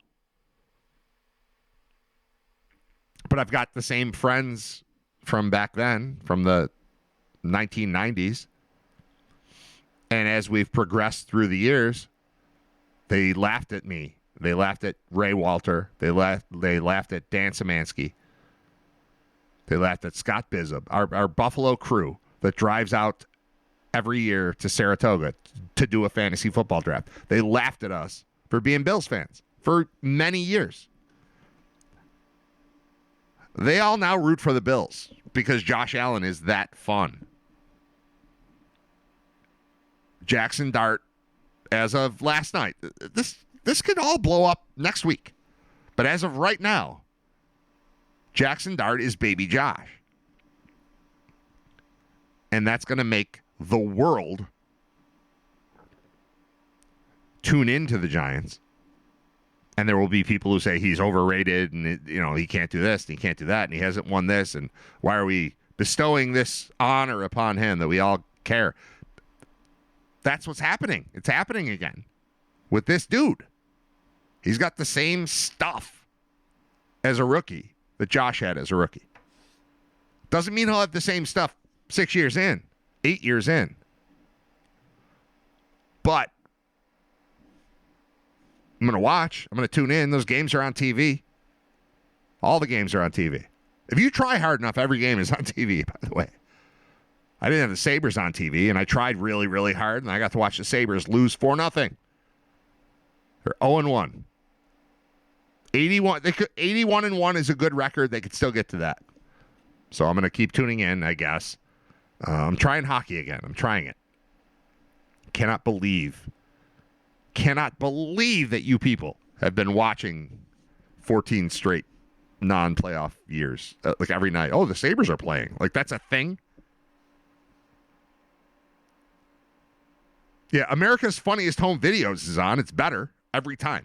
But I've got the same friends from back then, from the 1990s. And as we've progressed through the years, they laughed at me. They laughed at Ray Walter. They laughed at Dan Szymanski. They laughed at Scott Bizzub, our Buffalo crew that drives out every year to Saratoga to do a fantasy football draft. They laughed at us for being Bills fans for many years. They all now root for the Bills because Josh Allen is that fun. Jaxson Dart, as of last night, this could all blow up next week. But as of right now, Jaxson Dart is baby Josh. And that's going to make the world tune into the Giants. And there will be people who say he's overrated and, he can't do this and he can't do that and he hasn't won this. And why are we bestowing this honor upon him that we all care? That's what's happening. It's happening again with this dude. He's got the same stuff as a rookie that Josh had as a rookie. Doesn't mean he'll have the same stuff 6 years in, 8 years in. But I'm going to watch. I'm going to tune in. Those games are on TV. All the games are on TV. If you try hard enough, every game is on TV, by the way. I didn't have the Sabres on TV, and I tried really, really hard, and I got to watch the Sabres lose 4-0. They're 0-1. 81-1 is a good record. They could still get to that. So I'm going to keep tuning in, I guess. I'm trying hockey again. I'm trying it. Cannot believe that you people have been watching 14 straight non-playoff years. Like every night. Oh, the Sabres are playing. Like that's a thing? Yeah, America's Funniest Home Videos is on. It's better every time.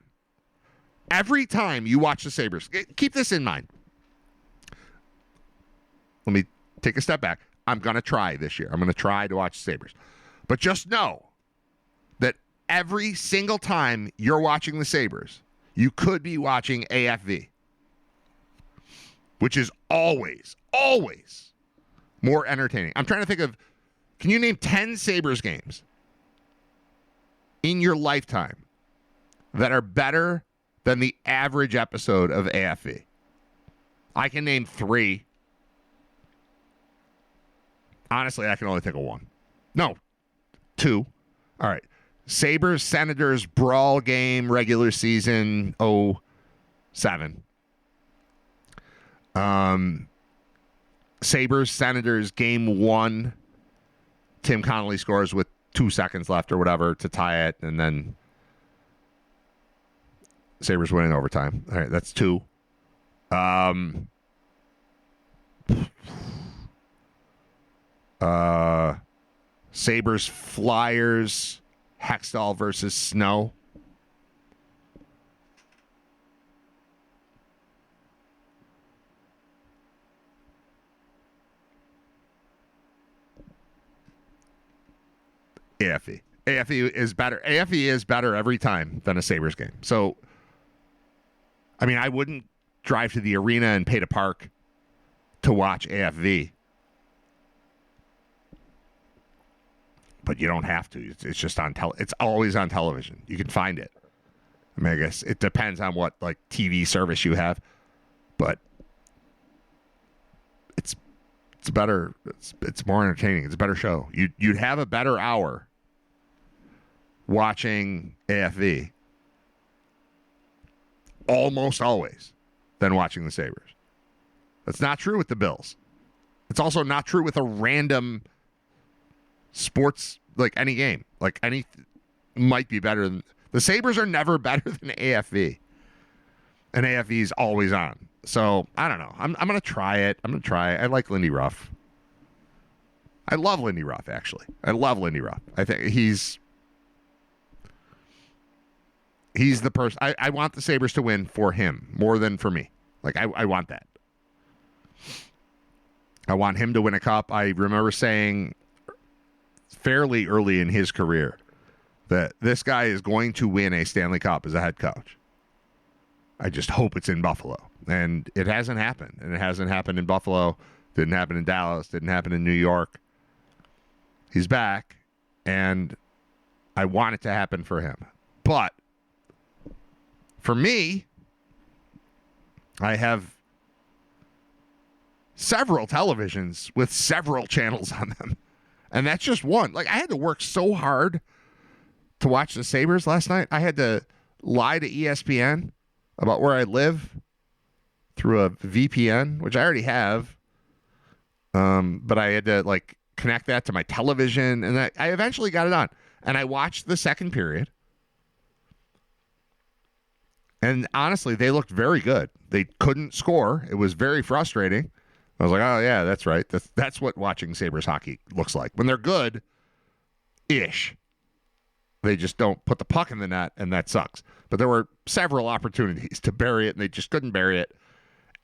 Every time you watch the Sabres. Keep this in mind. Let me take a step back. I'm going to try this year. I'm going to try to watch the Sabres. But just know that every single time you're watching the Sabres, you could be watching AFV, which is always more entertaining. I'm trying to think of, can you name 10 Sabres games in your lifetime that are better than the average episode of AFV? I can name 3. Honestly, I can only think of 1. No, 2. All right. Sabres, Senators, brawl game, regular season, 07. Sabres, Senators, game 1. Tim Connolly scores with 2 seconds left or whatever to tie it, and then Sabres winning overtime. All right, that's 2. Sabres, Flyers, Hextall versus Snow. AFE. AFE is better. AFE is better every time than a Sabres game. So, I mean, I wouldn't drive to the arena and pay to park to watch AFV. But you don't have to. It's just on it's always on television. You can find it. I mean, I guess it depends on what like TV service you have, but it's better. It's more entertaining. It's a better show. You'd have a better hour watching AFV almost always than watching the Sabres. That's not true with the Bills. It's also not true with a random sports, like any game. Like any might be better than the Sabres are never better than AFV. And AFV is always on. So I don't know. I'm gonna try it. I like Lindy Ruff. I love Lindy Ruff, actually. I love Lindy Ruff. I think he's the person. I want the Sabres to win for him more than for me. Like, I want that. I want him to win a cup. I remember saying fairly early in his career that this guy is going to win a Stanley Cup as a head coach. I just hope it's in Buffalo. And it hasn't happened. And it hasn't happened in Buffalo. Didn't happen in Dallas. Didn't happen in New York. He's back. And I want it to happen for him. But for me, I have several televisions with several channels on them. And that's just one. Like, I had to work so hard to watch the Sabres last night. I had to lie to ESPN about where I live through a VPN, which I already have. But I had to, like, connect that to my television. And I eventually got it on. And I watched the second period. And honestly, they looked very good. They couldn't score. It was very frustrating. I was like, oh, yeah, that's right. That's what watching Sabres hockey looks like. When they're good-ish, they just don't put the puck in the net, and that sucks. But there were several opportunities to bury it, and they just couldn't bury it.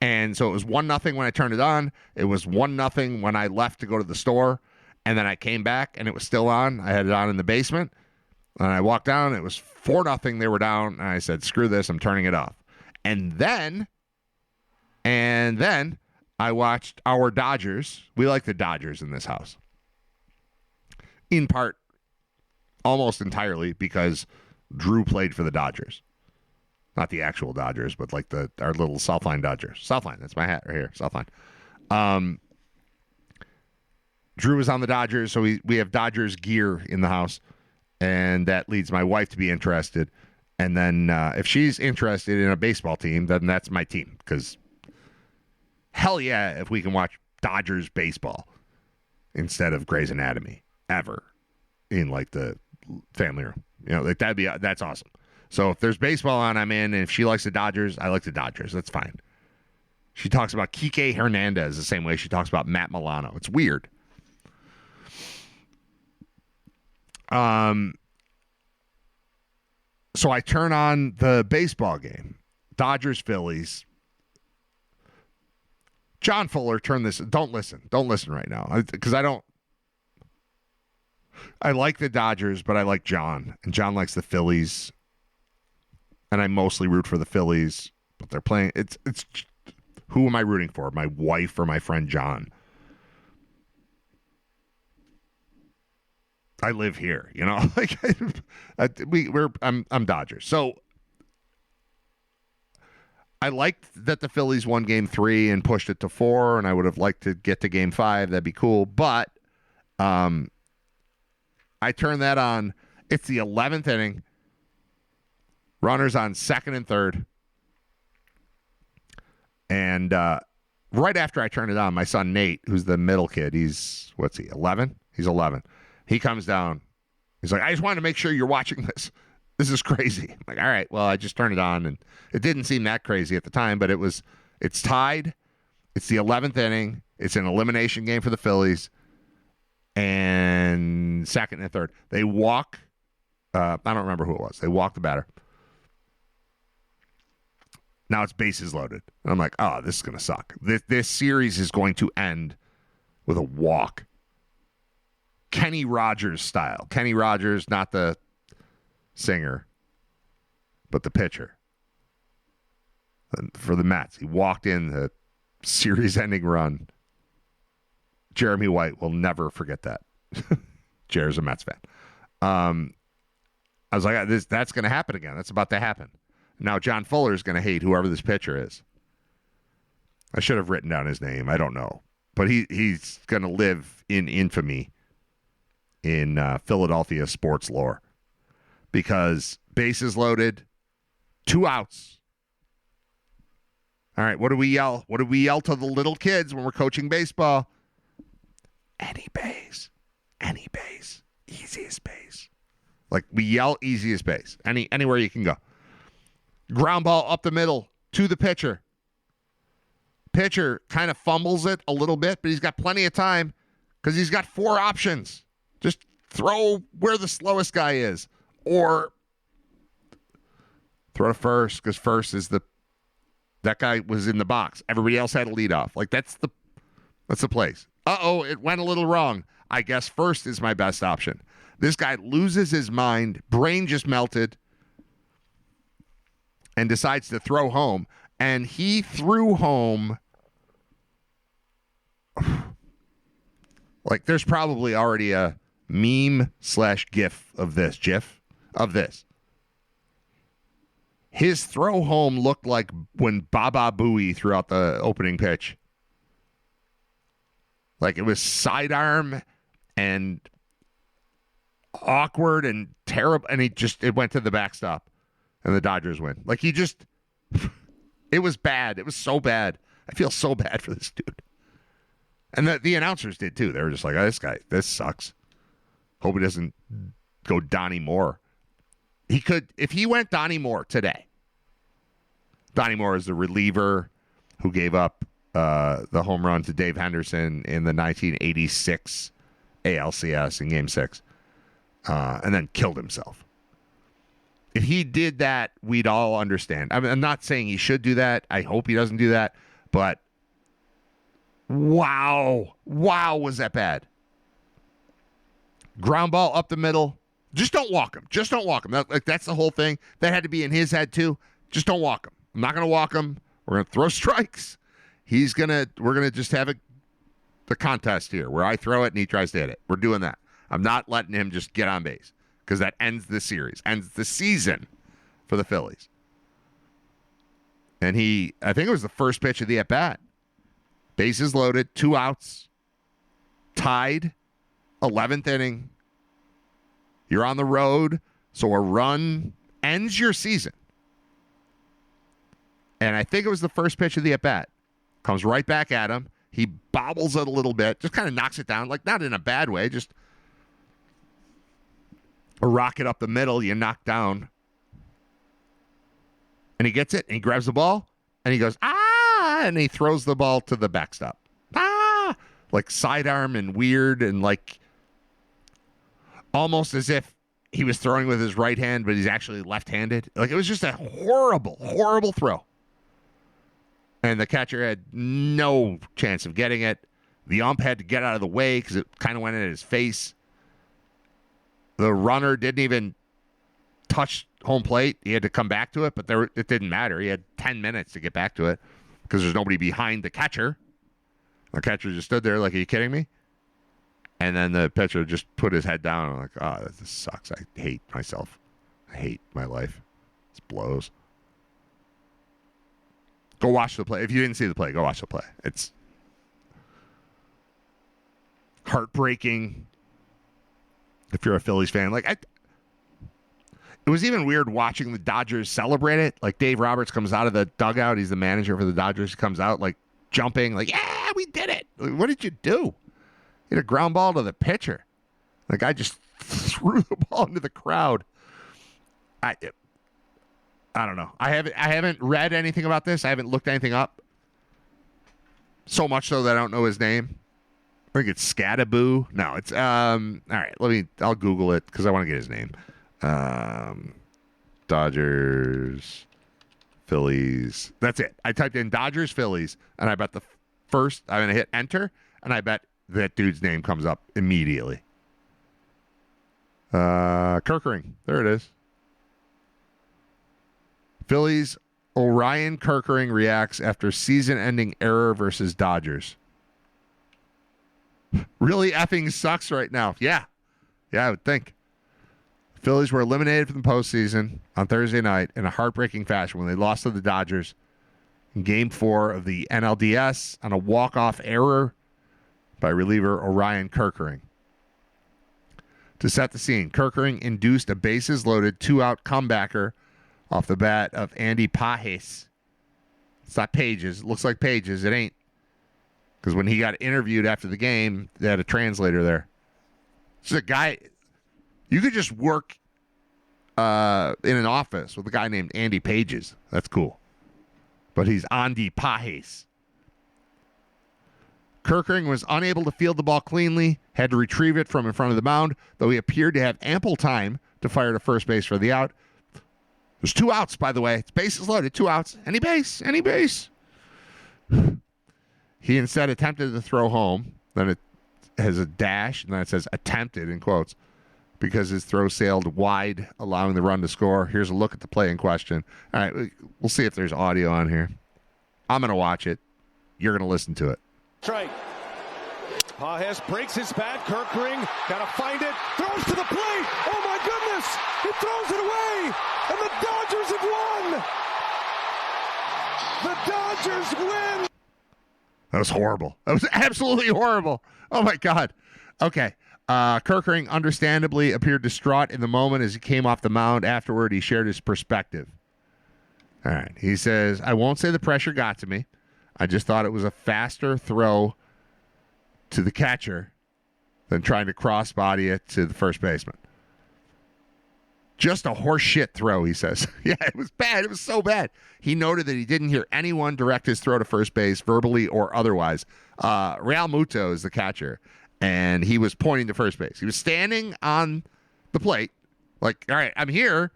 And so it was 1-0 when I turned it on. It was 1-0 when I left to go to the store. And then I came back, and it was still on. I had it on in the basement. And I walked down. It was 4-0. They were down. And I said, screw this. I'm turning it off. And then I watched our Dodgers. We like the Dodgers in this house. In part, almost entirely, because Drew played for the Dodgers. Not the actual Dodgers, but like our little Southline Dodgers. Southline, that's my hat right here. Southline. Drew is on the Dodgers, so we have Dodgers gear in the house. And that leads my wife to be interested. And then if she's interested in a baseball team, then that's my team. Because hell yeah, if we can watch Dodgers baseball instead of Grey's Anatomy ever in like the family room, like that's awesome. So if there's baseball on, I'm in. And if she likes the Dodgers, I like the Dodgers. That's fine. She talks about Kike Hernandez the same way she talks about Matt Milano. It's weird. So I turn on the baseball game, Dodgers Phillies. John Fuller, turn this. Don't listen right now, because I like the Dodgers, but I like John, and John likes the Phillies, and I mostly root for the Phillies. But they're playing. It's who am I rooting for? My wife or my friend John? I live here, like I'm Dodgers. So I liked that the Phillies won game 3 and pushed it to 4, and I would have liked to get to game 5. That'd be cool. But I turned that on. It's the 11th inning. Runners on second and third. And right after I turned it on, my son Nate, who's the middle kid, he's 11? He's 11. He comes down. He's like, I just wanted to make sure you're watching this. This is crazy. I'm like, all right, well, I just turned it on, and it didn't seem that crazy at the time, but it's tied. It's the 11th inning. It's an elimination game for the Phillies. And second and third. They walk. I don't remember who it was. They walk the batter. Now it's bases loaded. And I'm like, oh, this is going to suck. This series is going to end with a walk. Kenny Rogers style. Kenny Rogers, not the singer, but the pitcher. And for the Mets, he walked in the series-ending run. Jeremy White will never forget that. Jerry's a Mets fan. I was like, that's going to happen again. That's about to happen. Now John Fuller is going to hate whoever this pitcher is. I should have written down his name. I don't know. But he's going to live in infamy in Philadelphia sports lore, because bases loaded, 2 outs. All right, what do we yell? What do we yell to the little kids when we're coaching baseball? Any base, easiest base. Like, we yell easiest base, anywhere you can go. Ground ball up the middle to the pitcher. Pitcher kind of fumbles it a little bit, but he's got plenty of time. because he's got 4 options. Just throw where the slowest guy is, or throw to first because first is that guy was in the box. Everybody else had a lead off. Like that's the place. It went a little wrong. I guess first is my best option. This guy loses his mind, brain just melted, and decides to throw home. And he threw home. Like there's probably already a meme/gif of this. His throw home looked like when Baba Booey threw out the opening pitch. Like it was sidearm and awkward and terrible, and it went to the backstop, and the Dodgers win. Like it was bad. It was so bad. I feel so bad for this dude. And the announcers did too. They were just like, oh, this sucks. Hope he doesn't go Donnie Moore. He could, if he went Donnie Moore today. Donnie Moore is the reliever who gave up the home run to Dave Henderson in the 1986 ALCS in Game 6, and then killed himself. If he did that, we'd all understand. I mean, I'm not saying he should do that. I hope he doesn't do that. But wow, was that bad? Ground ball up the middle. Just don't walk him. That's the whole thing. That had to be in his head too. Just don't walk him. I'm not going to walk him. We're going to throw strikes. We're going to just have the contest here where I throw it and he tries to hit it. We're doing that. I'm not letting him just get on base because that ends the series, ends the season for the Phillies. And I think it was the first pitch of the at-bat. Bases loaded, 2 outs, tied, 11th inning. You're on the road, so a run ends your season. And I think it was the first pitch of the at-bat. Comes right back at him. He bobbles it a little bit, just kind of knocks it down, like not in a bad way, just a rocket up the middle, you knock down. And he gets it, and he grabs the ball, and he goes, and he throws the ball to the backstop. Like sidearm and weird, and like almost as if he was throwing with his right hand, but he's actually left-handed. Like it was just a horrible, horrible throw. And the catcher had no chance of getting it. The ump had to get out of the way because it kind of went in his face. The runner didn't even touch home plate. He had to come back to it, but it didn't matter. He had 10 minutes to get back to it because there's nobody behind the catcher. The catcher just stood there like, are you kidding me? And then the pitcher just put his head down. I'm like, oh, this sucks. I hate myself. I hate my life. This blows. Go watch the play. If you didn't see the play, go watch the play. It's heartbreaking if you're a Phillies fan. Like, it was even weird watching the Dodgers celebrate it. Like, Dave Roberts comes out of the dugout. He's the manager for the Dodgers. He comes out, like, jumping. Like, yeah, we did it. Like, what did you do? Hit a ground ball to the pitcher. The guy just threw the ball into the crowd. I don't know. I haven't read anything about this. I haven't looked anything up. So much so that I don't know his name. I think it's Scadaboo. No, it's all right. I'll Google it because I want to get his name. Dodgers, Phillies. That's it. I typed in Dodgers, Phillies, and I bet I'm gonna hit enter, and I bet that dude's name comes up immediately. Kirkering. There it is. Phillies, Orion Kirkering reacts after season-ending error versus Dodgers. Really effing sucks right now. Yeah, I would think. Phillies were eliminated from the postseason on Thursday night in a heartbreaking fashion when they lost to the Dodgers in Game 4 of the NLDS on a walk-off error by reliever Orion Kirkering. To set the scene, Kirkering induced a bases-loaded 2-out comebacker off the bat of Andy Pages. It's not Pages. It looks like Pages. It ain't. Because when he got interviewed after the game, they had a translator there. It's a guy. You could just work in an office with a guy named Andy Pages. That's cool. But he's Andy Pages. Kerkering was unable to field the ball cleanly, had to retrieve it from in front of the mound, though he appeared to have ample time to fire to first base for the out. There's 2 outs, by the way. It's bases loaded, 2 outs. Any base. He instead attempted to throw home. Then it has a dash, and then it says attempted in quotes, because his throw sailed wide, allowing the run to score. Here's a look at the play in question. All right, we'll see if there's audio on here. I'm going to watch it. You're going to listen to it. Strike. Pajes breaks his bat. Kerkering got to find it. Throws to the plate. Oh, my goodness. He throws it away. And the Dodgers have won. The Dodgers win. That was horrible. That was absolutely horrible. Oh, my God. Okay. Kerkering understandably appeared distraught in the moment as he came off the mound. Afterward, he shared his perspective. All right. He says, I won't say the pressure got to me. I just thought it was a faster throw to the catcher than trying to cross-body it to the first baseman. Just a horse-shit throw, he says. Yeah, it was bad. It was so bad. He noted that he didn't hear anyone direct his throw to first base, verbally or otherwise. Real Muto is the catcher, and he was pointing to first base. He was standing on the plate, like, all right, I'm here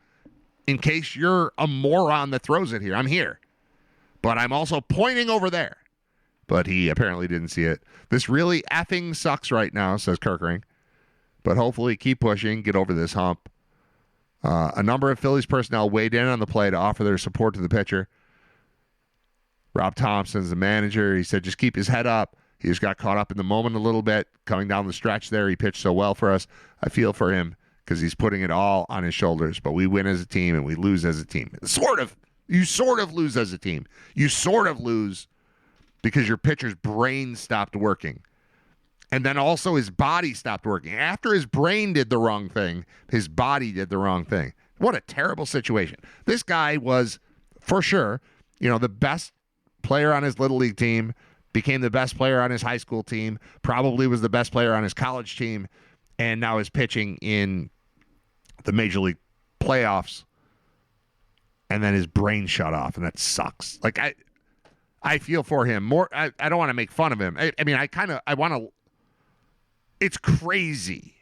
in case you're a moron that throws it here. I'm here. But I'm also pointing over there. But he apparently didn't see it. This really effing sucks right now, says Kerkering. But hopefully keep pushing, get over this hump. A number of Phillies personnel weighed in on the play to offer their support to the pitcher. Rob Thompson's the manager. He said just keep his head up. He just got caught up in the moment a little bit. Coming down the stretch there, he pitched so well for us. I feel for him because he's putting it all on his shoulders. But we win as a team and we lose as a team. Sort of. You sort of lose as a team. You sort of lose because your pitcher's brain stopped working. And then also his body stopped working. After his brain did the wrong thing, his body did the wrong thing. What a terrible situation. This guy was, for sure, the best player on his Little League team, became the best player on his high school team, probably was the best player on his college team, and now is pitching in the Major League playoffs. And then his brain shut off, and that sucks. Like, I feel for him. I don't want to make fun of him. I want to. It's crazy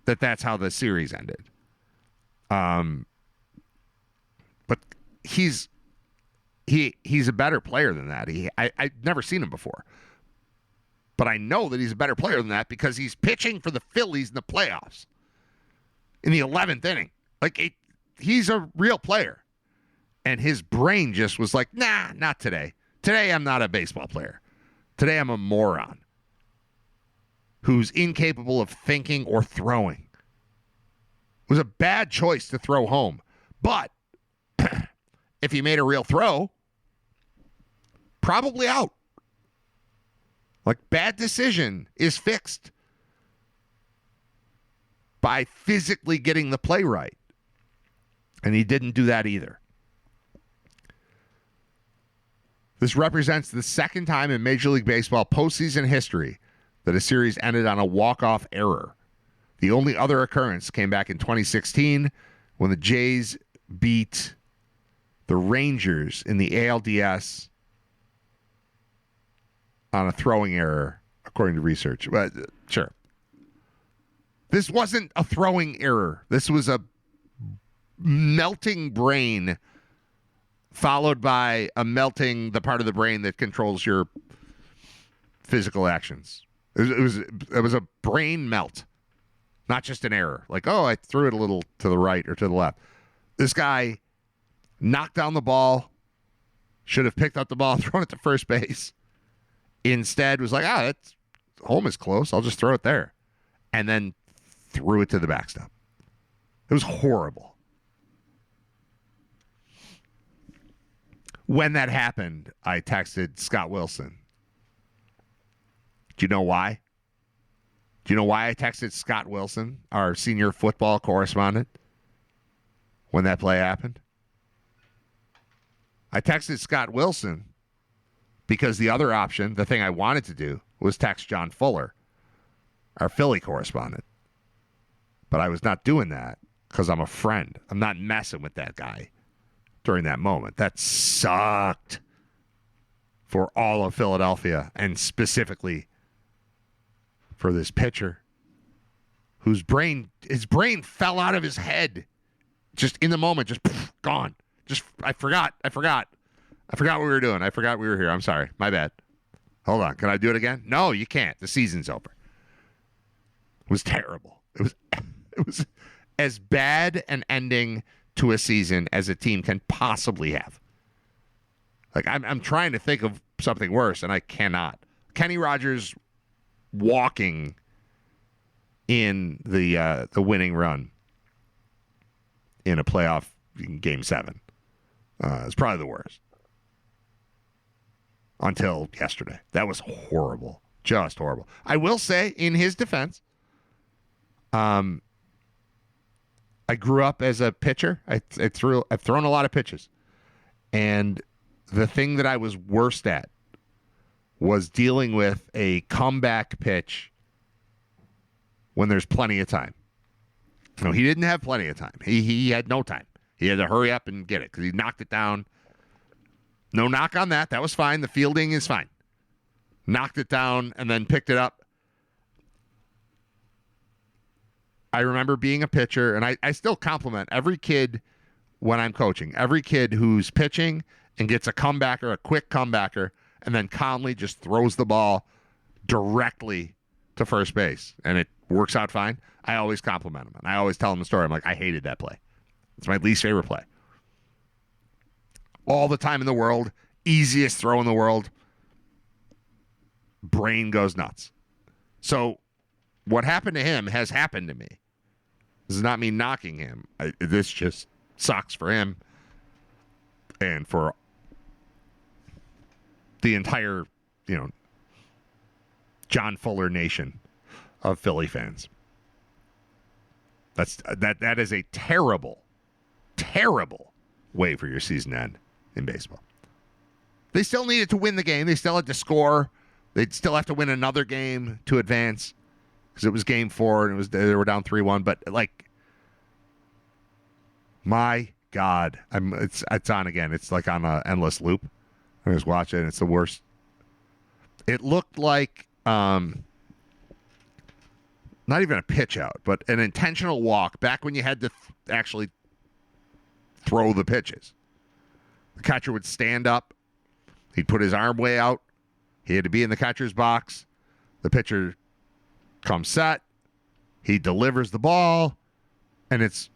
that that's how the series ended. But he's a better player than that. I've never seen him before. But I know that he's a better player than that because he's pitching for the Phillies in the playoffs in the 11th inning. He's a real player. And his brain just was like, nah, not today. Today I'm not a baseball player. Today I'm a moron who's incapable of thinking or throwing. It was a bad choice to throw home. But if he made a real throw, probably out. Bad decision is fixed by physically getting the play right. And he didn't do that either. This represents the second time in Major League Baseball postseason history that a series ended on a walk-off error. The only other occurrence came back in 2016 when the Jays beat the Rangers in the ALDS on a throwing error, according to research. But sure. This wasn't a throwing error. This was a melting brain followed by a melting the part of the brain that controls your physical actions. It was a brain melt, not just an error. I threw it a little to the right or to the left. This guy knocked down the ball, should have picked up the ball, thrown it to first base. Instead was that's home is close. I'll just throw it there. And then threw it to the backstop. It was horrible. When that happened, I texted Scott Wilson. Do you know why? Do you know why I texted Scott Wilson, our senior football correspondent, when that play happened? I texted Scott Wilson because the other option, the thing I wanted to do, was text John Fuller, our Philly correspondent. But I was not doing that because I'm a friend. I'm not messing with that guy during that moment. That sucked for all of Philadelphia and specifically for this pitcher whose his brain fell out of his head just in the moment, just gone. Just I forgot what we were doing. I forgot we were here. I'm sorry. My bad. Hold on. Can I do it again? No, you can't. The season's over. It was terrible. It was as bad an ending to a season as a team can possibly have. Like I'm trying to think of something worse, and I cannot. Kenny Rogers walking in the winning run in a playoff Game 7 is probably the worst. Until yesterday. That was horrible. Just horrible. I will say, in his defense, I grew up as a pitcher. I've thrown a lot of pitches. And the thing that I was worst at was dealing with a comeback pitch when there's plenty of time. No, he didn't have plenty of time. He had no time. He had to hurry up and get it because he knocked it down. No knock on that. That was fine. The fielding is fine. Knocked it down and then picked it up. I remember being a pitcher, and I still compliment every kid when I'm coaching. Every kid who's pitching and gets a comebacker, a quick comebacker, and then calmly just throws the ball directly to first base, and it works out fine. I always compliment them, and I always tell them the story. I'm like, I hated that play. It's my least favorite play. All the time in the world, easiest throw in the world. Brain goes nuts. So what happened to him has happened to me. This is not me knocking him. This just sucks for him and for the entire, John Fuller nation of Philly fans. That is a terrible, terrible way for your season to end in baseball. They still needed to win the game. They still had to score. They'd still have to win another game to advance because it was Game 4 and they were down 3-1. But my God, it's on again. It's like on an endless loop. I was watching. It's the worst. It looked like not even a pitch out, but an intentional walk back when you had to actually throw the pitches. The catcher would stand up. He'd put his arm way out. He had to be in the catcher's box. The pitcher comes set. He delivers the ball, and it's,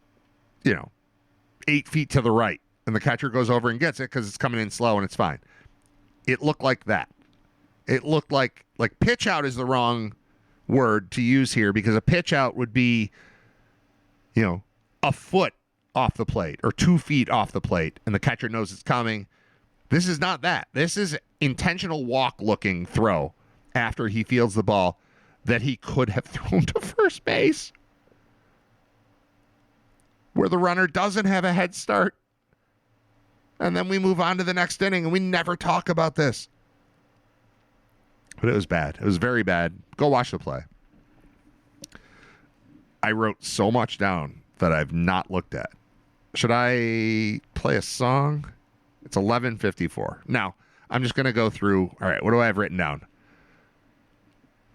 8 feet to the right. And the catcher goes over and gets it because it's coming in slow and it's fine. It looked like that. It looked like pitch out is the wrong word to use here because a pitch out would be, a foot off the plate or 2 feet off the plate and the catcher knows it's coming. This is not that. This is intentional walk-looking throw after he fields the ball that he could have thrown to first base where the runner doesn't have a head start. And then we move on to the next inning and we never talk about this. But it was bad. It was very bad. Go watch the play. I wrote so much down that I've not looked at. Should I play a song? It's 11:54. Now, I'm just going to go through. All right, what do I have written down?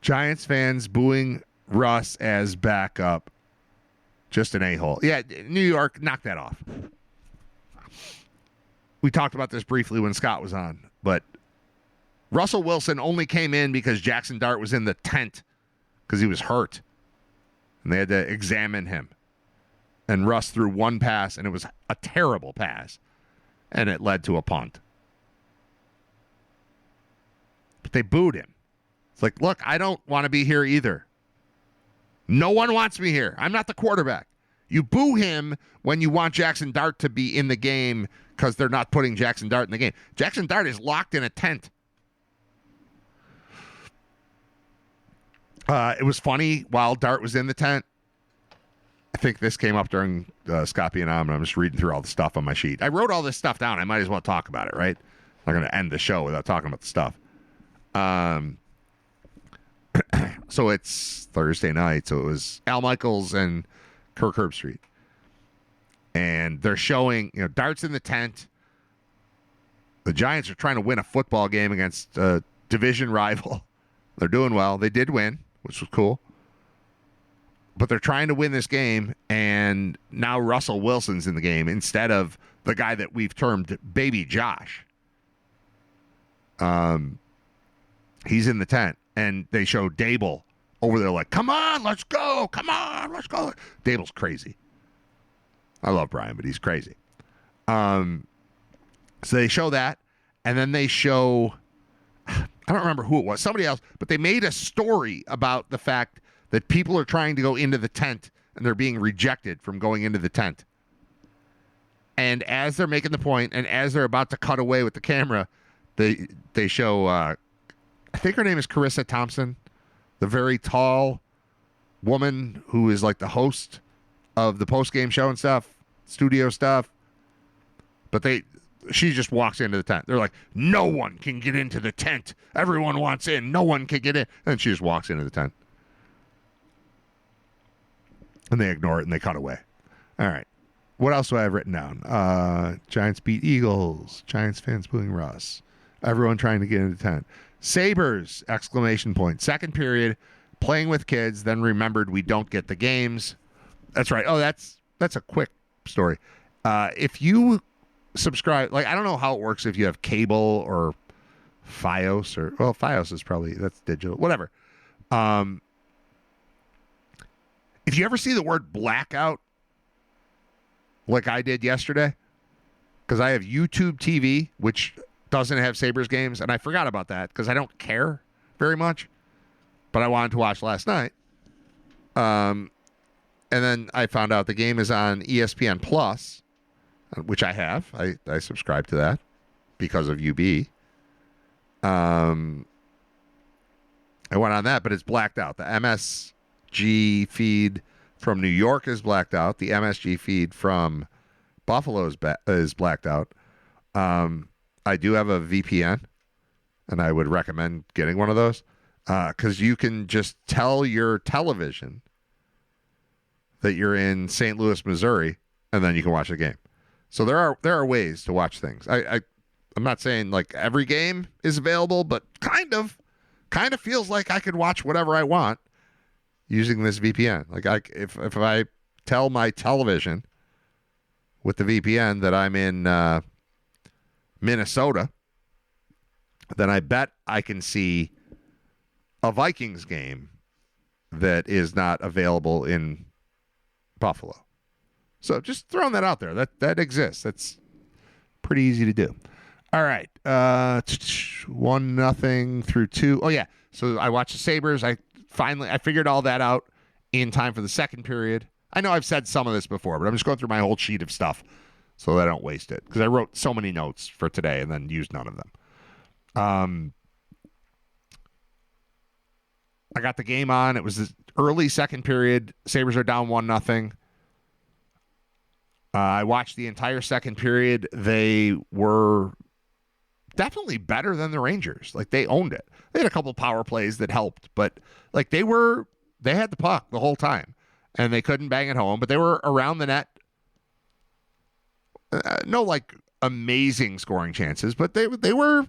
Giants fans booing Russ as backup. Just an a-hole. Yeah, New York, knock that off. We talked about this briefly when Scott was on, but Russell Wilson only came in because Jaxson Dart was in the tent because he was hurt. And they had to examine him. And Russ threw one pass, and it was a terrible pass. And it led to a punt. But they booed him. It's like, look, I don't want to be here either. No one wants me here. I'm not the quarterback. You boo him when you want Jaxson Dart to be in the game because they're not putting Jaxson Dart in the game. Jaxson Dart is locked in a tent. It was funny while Dart was in the tent. I think this came up during Scott and I'm just reading through all the stuff on my sheet. I wrote all this stuff down. I might as well talk about it, right? I'm not going to end the show without talking about the stuff. So it's Thursday night. So it was Al Michaels and Kirk Herbstreit. And they're showing, Dart's in the tent. The Giants are trying to win a football game against a division rival. They're doing well. They did win. which was cool. But they're trying to win this game, and now Russell Wilson's in the game instead of the guy that we've termed Baby Josh. He's in the tent, and they show Dable over there like, come on, let's go. Come on, let's go. Dable's crazy. I love Brian, but he's crazy. So they show that, and then they show, I don't remember who it was, somebody else, but they made a story about the fact that people are trying to go into the tent, and they're being rejected from going into the tent. And as they're making the point, and as they're about to cut away with the camera, they show, I think her name is Carissa Thompson, the very tall woman who is like the host of the post-game show and stuff, studio stuff. But she just walks into the tent. They're like, no one can get into the tent. Everyone wants in. No one can get in. And she just walks into the tent. And they ignore it and they cut away. All right. What else do I have written down? Giants beat Eagles. Giants fans booing Russ. Everyone trying to get into the tent. Sabres! Exclamation point. Second period, playing with kids, then remembered we don't get the games. That's right. Oh, that's a quick story. If you subscribe, like, I don't know how it works if you have cable or Fios or, well, Fios is probably, that's digital, whatever. If you ever see the word blackout, like I did yesterday, because I have YouTube TV, which doesn't have Sabres games, and I forgot about that because I don't care very much, but I wanted to watch last night. And then I found out the game is on ESPN Plus, which I have. I subscribe to that because of UB. I went on that, but it's blacked out. The MSG feed from New York is blacked out. The MSG feed from Buffalo is blacked out. I do have a VPN, and I would recommend getting one of those because you can just tell your television that you're in St. Louis, Missouri, and then you can watch the game. So there are ways to watch things. I'm not saying like every game is available, but kind of feels like I could watch whatever I want using this VPN. Like if I tell my television with the VPN that I'm in Minnesota, then I bet I can see a Vikings game that is not available in Buffalo. So just throwing that out there. That exists. That's pretty easy to do. All right. 1-0 through 2. Oh, yeah. So I watched the Sabres. I figured all that out in time for the second period. I know I've said some of this before, but I'm just going through my whole sheet of stuff so that I don't waste it, because I wrote so many notes for today and then used none of them. I got the game on. It was the early second period. Sabres are down 1-0. I watched the entire second period. They were definitely better than the Rangers. Like, they owned it. They had a couple power plays that helped, but like they had the puck the whole time and they couldn't bang it home, but they were around the net. No like amazing scoring chances, but they were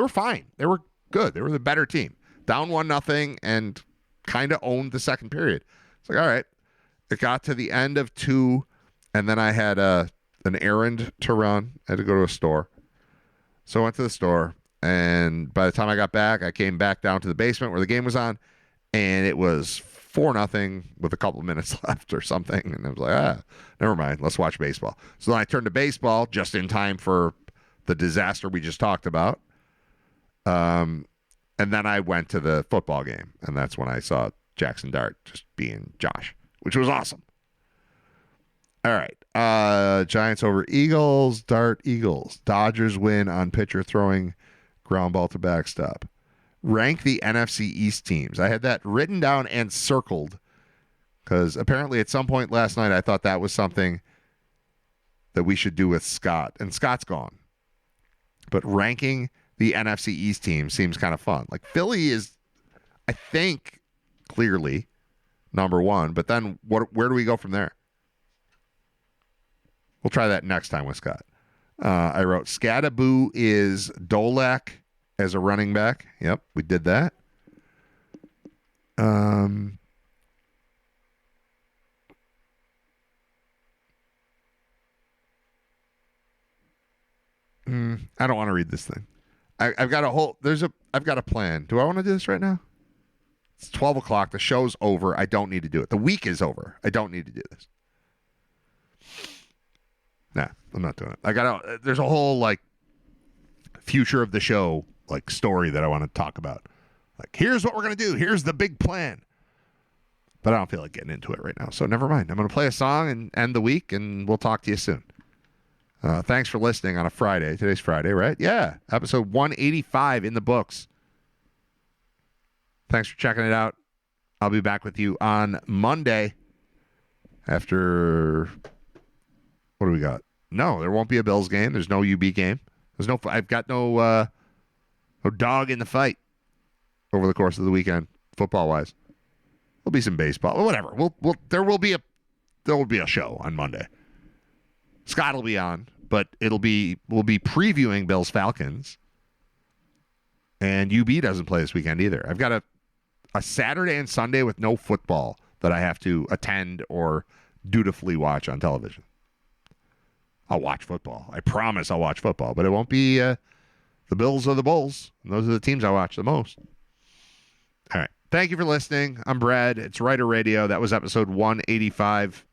fine. They were good. They were the better team. Down 1-0 and kind of owned the second period. It's like, all right. It got to the end of 2, and then I had an errand to run. I had to go to a store. So I went to the store, and by the time I got back, I came back down to the basement where the game was on, and it was 4-0 with a couple of minutes left or something. And I was like, never mind. Let's watch baseball. So then I turned to baseball just in time for the disaster we just talked about. And then I went to the football game, and that's when I saw Jaxson Dart just being Josh, which was awesome. All right. Giants over Eagles. Dart Eagles. Dodgers win on pitcher throwing ground ball to backstop. Rank the NFC East teams. I had that written down and circled because apparently at some point last night I thought that was something that we should do with Scott. And Scott's gone. But ranking the NFC East team seems kind of fun. Like Philly is, I think, clearly number one. But then where do we go from there? We'll try that next time with Scott. I wrote Scadaboo is Dolak as a running back. Yep, we did that. I don't want to read this thing. I've got a plan. Do I want to do this right now? It's 12 o'clock. The show's over. I don't need to do it. The week is over. I don't need to do this. Nah, I'm not doing it. There's a whole like future of the show like story that I want to talk about. Like, here's what we're going to do. Here's the big plan. But I don't feel like getting into it right now. So never mind. I'm going to play a song and end the week, and we'll talk to you soon. Thanks for listening on a Friday. Today's Friday, right? Yeah. Episode 185 in the books. Thanks for checking it out. I'll be back with you on Monday after... What do we got? No, there won't be a Bills game. There's no UB game. I've got no dog in the fight over the course of the weekend, football-wise. There'll be some baseball. Whatever. There will be a show on Monday. Scott will be on, but we'll be previewing Bills Falcons. And UB doesn't play this weekend either. I've got a Saturday and Sunday with no football that I have to attend or dutifully watch on television. I'll watch football. I promise I'll watch football, but it won't be the Bills or the Bulls. And those are the teams I watch the most. All right. Thank you for listening. I'm Brad. It's Writer Radio. That was episode 185.